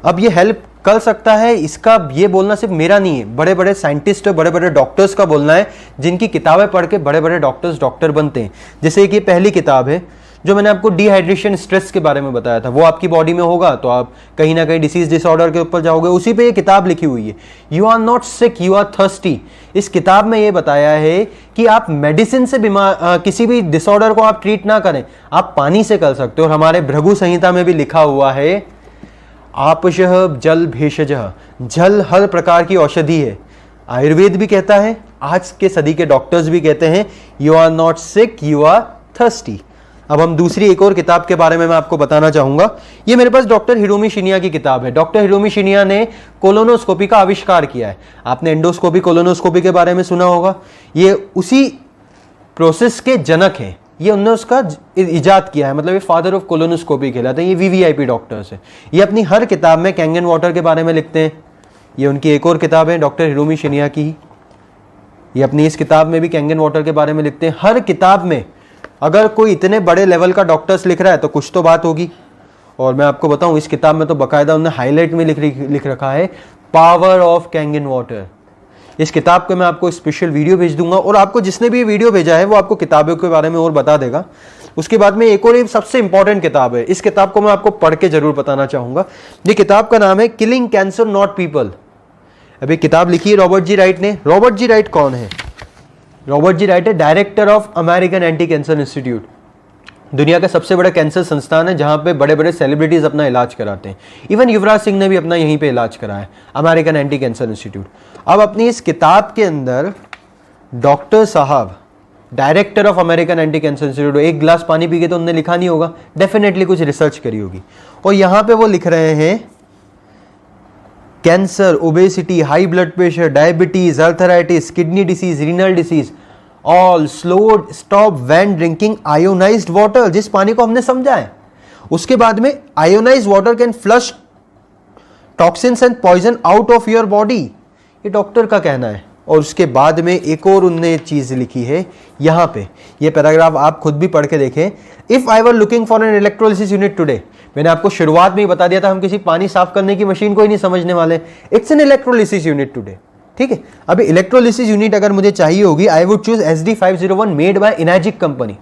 अब ये हेल्प कर सकता है, इसका ये बोलना सिर्फ मेरा नहीं है, बड़े बड़े साइंटिस्ट और बड़े बड़े डॉक्टर्स का बोलना है, जिनकी किताबें पढ़ के बड़े बड़े डॉक्टर बनते हैं। जैसे एक ये पहली किताब है जो मैंने आपको डिहाइड्रेशन स्ट्रेस के बारे में बताया था, वो आपकी बॉडी में होगा तो आप कहीं ना कहीं डिसीज डिसऑर्डर के ऊपर जाओगे। उसी पे ये किताब लिखी हुई है, you are not sick you are thirsty. इस किताब में ये बताया है कि आप मेडिसिन से किसी भी डिसऑर्डर को आप ट्रीट ना करें, आप पानी से कर सकते हो। और हमारे भृगु संहिता में भी लिखा हुआ है, आपशः जल भेषजः, जल हर प्रकार की औषधि है। आयुर्वेद भी कहता है, आज के सदी के डॉक्टर्स भी कहते हैं, you are not sick you are thirsty. अब हम दूसरी एक और किताब के बारे में मैं आपको बताना चाहूंगा। ये मेरे पास डॉक्टर हिरोमी शिनिया की किताब है। डॉक्टर हिरोमी शिनिया ने कोलोनोस्कोपी का आविष्कार किया है। आपने एंडोस्कोपी, कोलोनोस्कोपी के बारे में सुना होगा। ये उसी प्रोसेस के जनक हैं, ये उन्होंने उसका इजाद किया है, मतलब ये फादर ऑफ कोलोनोस्कोपी कहलाते हैं। ये वीवीआईपी डॉक्टर्स है। ये अपनी हर किताब में कैंगन वाटर के बारे में लिखते हैं। ये उनकी एक और किताब है डॉक्टर हिरोमी शिनिया की। ये अपनी इस किताब में भी कैंगन वाटर के बारे में लिखते हैं। हर किताब में अगर कोई इतने बड़े लेवल का डॉक्टर्स लिख रहा है तो कुछ तो बात होगी। और मैं आपको बताऊं, इस किताब में तो बाकायदा उन्होंने हाईलाइट में लिख रखा है, पावर ऑफ कैंगन वाटर। इस किताब को मैं आपको स्पेशल वीडियो भेज दूंगा, और आपको जिसने भी ये वीडियो भेजा है वो आपको किताबों के बारे में और बता देगा। उसके बाद में एक और सबसे इंपॉर्टेंट किताब है, इस किताब को मैं आपको पढ़ के जरूर बताना चाहूंगा। ये किताब का नाम है किलिंग कैंसर नॉट पीपल। अभी किताब लिखी है रॉबर्ट जी राइट ने। रॉबर्ट जी राइट कौन है? रॉबर्ट जी राइट है director of American anti cancer institute. दुनिया का सबसे बड़ा कैंसर संस्थान है जहां पे बड़े बड़े सेलिब्रिटीज अपना इलाज कराते हैं। इवन युवराज सिंह ने भी अपना यहीं पे इलाज कराया है, अमेरिकन एंटी कैंसर इंस्टीट्यूट। अब अपनी इस किताब के अंदर डॉक्टर साहब, director of American anti cancer institute, एक गिलास पानी पी के तो उन्होंने लिखा नहीं होगा, डेफिनेटली कुछ रिसर्च करी होगी। और यहां पे वो लिख रहे हैं, cancer, obesity, high blood pressure, diabetes, arthritis, kidney disease, renal disease, all slowed stop when drinking ionized water. जिस पानी को हमने समझा है, उसके बाद में ionized water can flush toxins and poison out of your body. ये डॉक्टर का कहना है। और उसके बाद में एक और उनने चीज़ लिखी है यहाँ पे, ये पैराग्राफ आप खुद भी पढ़ के देखें। If I were looking for an electrolysis unit today, मैंने आपको शुरुआत में ही बता दिया था हम किसी पानी साफ करने की मशीन को ही नहीं समझने वाले, it's an electrolysis unit today, ठीक है। अभी इलेक्ट्रोलिसिस यूनिट अगर मुझे चाहिए होगी, I would choose SD501 made by Enagic company,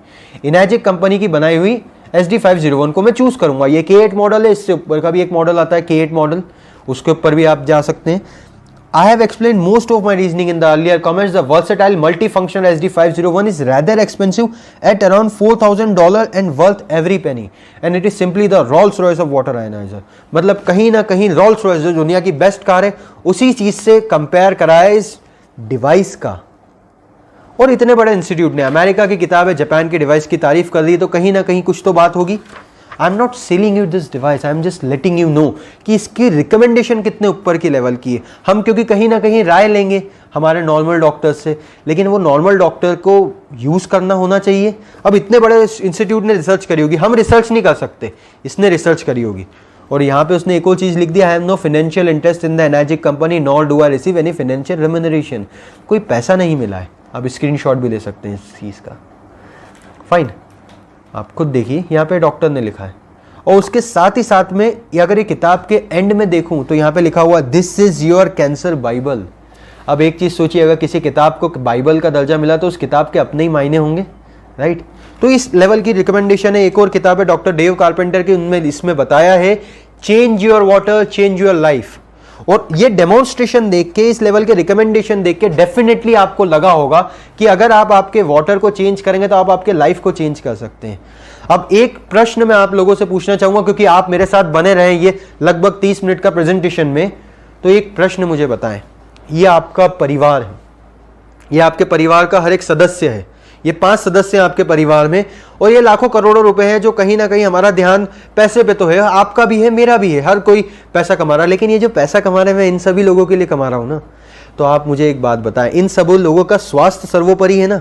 Enagic company की बनाई हुई SD501 को मैं चूज करूंगा। ये K8 मॉडल है, इससे ऊपर का भी एक मॉडल आता है K8 मॉडल, उसके ऊपर भी आप जा सकते हैं। I have explained most of my reasoning in the earlier comments. The versatile multifunctional SD501 is rather expensive at around $4,000 and worth every penny. And it is simply the Rolls-Royce of water ionizer. मतलब कहीं ना कहीं Rolls-Royce जो दुनिया की best car है उसी चीज से कंपेयर करा है इस डिवाइस का। और इतने बड़े इंस्टीट्यूट ने, अमेरिका की किताब है, जापान की डिवाइस की तारीफ कर दी, तो कहीं ना कहीं कुछ तो बात होगी। I am not selling you this device, I am just letting you know कि इसकी रिकमेंडेशन कितने ऊपर की लेवल की है। हम क्योंकि कहीं ना कहीं राय लेंगे हमारे नॉर्मल डॉक्टर से, लेकिन वो नॉर्मल डॉक्टर को यूज़ करना होना चाहिए। अब इतने बड़े इंस्टीट्यूट ने रिसर्च करी होगी, हम रिसर्च नहीं कर सकते, इसने रिसर्च करी होगी। और यहाँ पे उसने एक और चीज़ लिख दिया, I am no financial interest in the Enagic company nor do I receive any financial remuneration. कोई पैसा नहीं मिला है, आप स्क्रीनशॉट भी ले सकते हैं इस चीज़ का। फाइन, आप खुद देखिए, यहाँ पे डॉक्टर ने लिखा है। और उसके साथ ही साथ में अगर ये किताब के एंड में देखूं तो यहाँ पे लिखा हुआ this is your cancer Bible. अब एक चीज़ सोचिए, अगर किसी किताब को बाइबल का दर्जा मिला तो उस किताब के अपने ही मायने होंगे, राइट। तो इस लेवल की रिकमेंडेशन है। एक और किताब है डॉक्टर डेव कारपेंटर की, उनमें इसमें बताया है change your water change your life. और ये डेमोन्स्ट्रेशन देख के, इस लेवल के रिकमेंडेशन देख के डेफिनेटली आपको लगा होगा कि अगर आप आपके वाटर को चेंज करेंगे तो आप आपके लाइफ को चेंज कर सकते हैं। अब एक प्रश्न मैं आप लोगों से पूछना चाहूंगा, क्योंकि आप मेरे साथ बने रहे ये लगभग 30 मिनट का प्रेजेंटेशन में, तो एक प्रश्न मुझे बताएं। ये आपका परिवार है, ये आपके परिवार का हर एक सदस्य है, ये 5 सदस्य हैं आपके परिवार में, और ये लाखों करोड़ों रुपए हैं जो कहीं ना कहीं हमारा ध्यान पैसे पे तो है, आपका भी है, मेरा भी है, हर कोई पैसा कमा रहा है। लेकिन ये जो पैसा कमा रहे हैं मैं इन सभी लोगों के लिए कमा रहा हूं ना। तो आप मुझे एक बात बताएं, इन सब लोगों का स्वास्थ्य सर्वोपरि है ना,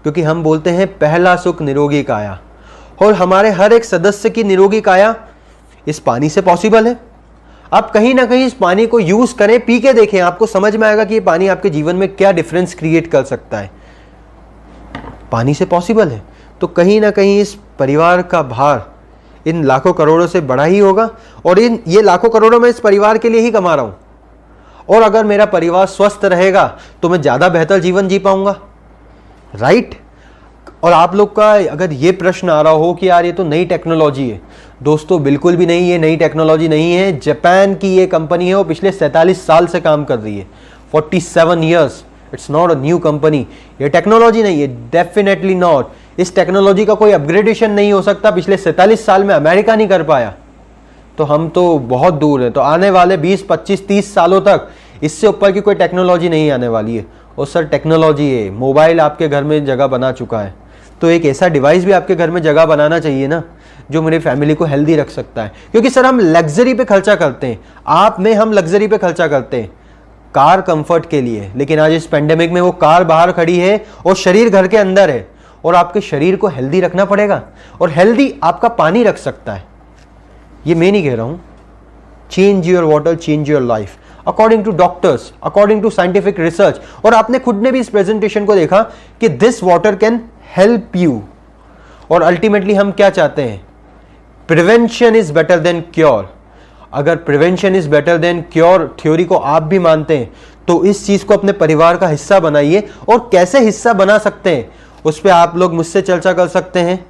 क्योंकि हम बोलते हैं पहला सुख निरोगी काया, और हमारे हर एक सदस्य की निरोगी काया इस पानी से पॉसिबल है। आप कहीं ना कहीं इस पानी को यूज करें, पी के देखें, आपको समझ में आएगा कि ये पानी आपके जीवन में क्या डिफरेंस क्रिएट कर सकता है। पानी से पॉसिबल है, तो कहीं ना कहीं इस परिवार का भार इन लाखों करोड़ों से बड़ा ही होगा, और ये लाखों करोड़ों में इस परिवार के लिए ही कमा रहा हूं। और अगर मेरा परिवार स्वस्थ रहेगा तो मैं ज्यादा बेहतर जीवन जी पाऊंगा, राइट। और आप लोग का अगर ये प्रश्न आ रहा हो कि यार ये तो नई टेक्नोलॉजी है, दोस्तों बिल्कुल भी नहीं, ये नई टेक्नोलॉजी नहीं है। जापान की ये कंपनी है, वो पिछले 47 साल से काम कर रही है, 47 years. It's not a new company, ये टेक्नोलॉजी नहीं है, डेफिनेटली नॉट। इस टेक्नोलॉजी का कोई अपग्रेडेशन नहीं हो सकता, पिछले 47 साल में अमेरिका नहीं कर पाया, तो हम तो बहुत दूर है। तो आने वाले 20, 25, 30 सालों तक इससे ऊपर की कोई टेक्नोलॉजी नहीं आने वाली है। और सर टेक्नोलॉजी है, मोबाइल आपके घर में जगह बना चुका है, तो एक ऐसा डिवाइस भी आपके घर में जगह बनाना चाहिए ना, जो मेरी फैमिली को हेल्दी रख सकता है। क्योंकि सर हम लग्जरी पे खर्चा करते हैं, आप में हम लग्जरी पे खर्चा करते हैं, कार कंफर्ट के लिए, लेकिन आज इस पेंडेमिक में वो कार बाहर खड़ी है और शरीर घर के अंदर है, और आपके शरीर को हेल्दी रखना पड़ेगा। और हेल्दी आपका पानी रख सकता है, ये मैं नहीं कह रहा हूं। Change your water change your life, according to doctors, according to scientific research. और आपने खुद ने भी इस प्रेजेंटेशन को देखा कि this water can help you. और अल्टीमेटली हम क्या चाहते हैं, prevention is better than cure. अगर prevention is better than cure theory को आप भी मानते हैं, तो इस चीज को अपने परिवार का हिस्सा बनाइए। और कैसे हिस्सा बना सकते हैं उस पर आप लोग मुझसे चर्चा कर सकते हैं,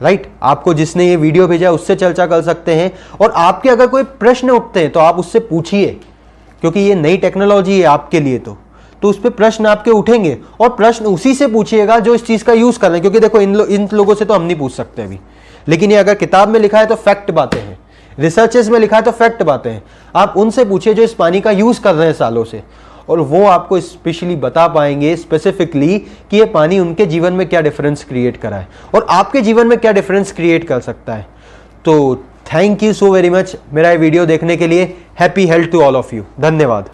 राइट। आपको जिसने ये वीडियो भेजा उससे चर्चा कर सकते हैं। और आपके अगर कोई प्रश्न उठते हैं तो आप उससे पूछिए, क्योंकि ये नई टेक्नोलॉजी है आपके लिए, तो उस पर प्रश्न आपके उठेंगे, और प्रश्न उसी से पूछिएगा जो इस चीज का यूज कर रहे हैं। क्योंकि देखो इन लोगों से तो हम नहीं पूछ सकते अभी, लेकिन ये अगर किताब में लिखा है तो फैक्ट बातें हैं, रिसर्चेस में लिखा है तो फैक्ट बातें हैं। आप उनसे पूछिए जो इस पानी का यूज कर रहे हैं सालों से, और वो आपको स्पेशली बता पाएंगे स्पेसिफिकली कि ये पानी उनके जीवन में क्या डिफरेंस क्रिएट करा है और आपके जीवन में क्या डिफरेंस क्रिएट कर सकता है। तो thank you so very much मेरा ये वीडियो देखने के लिए। Happy health to all of you. धन्यवाद।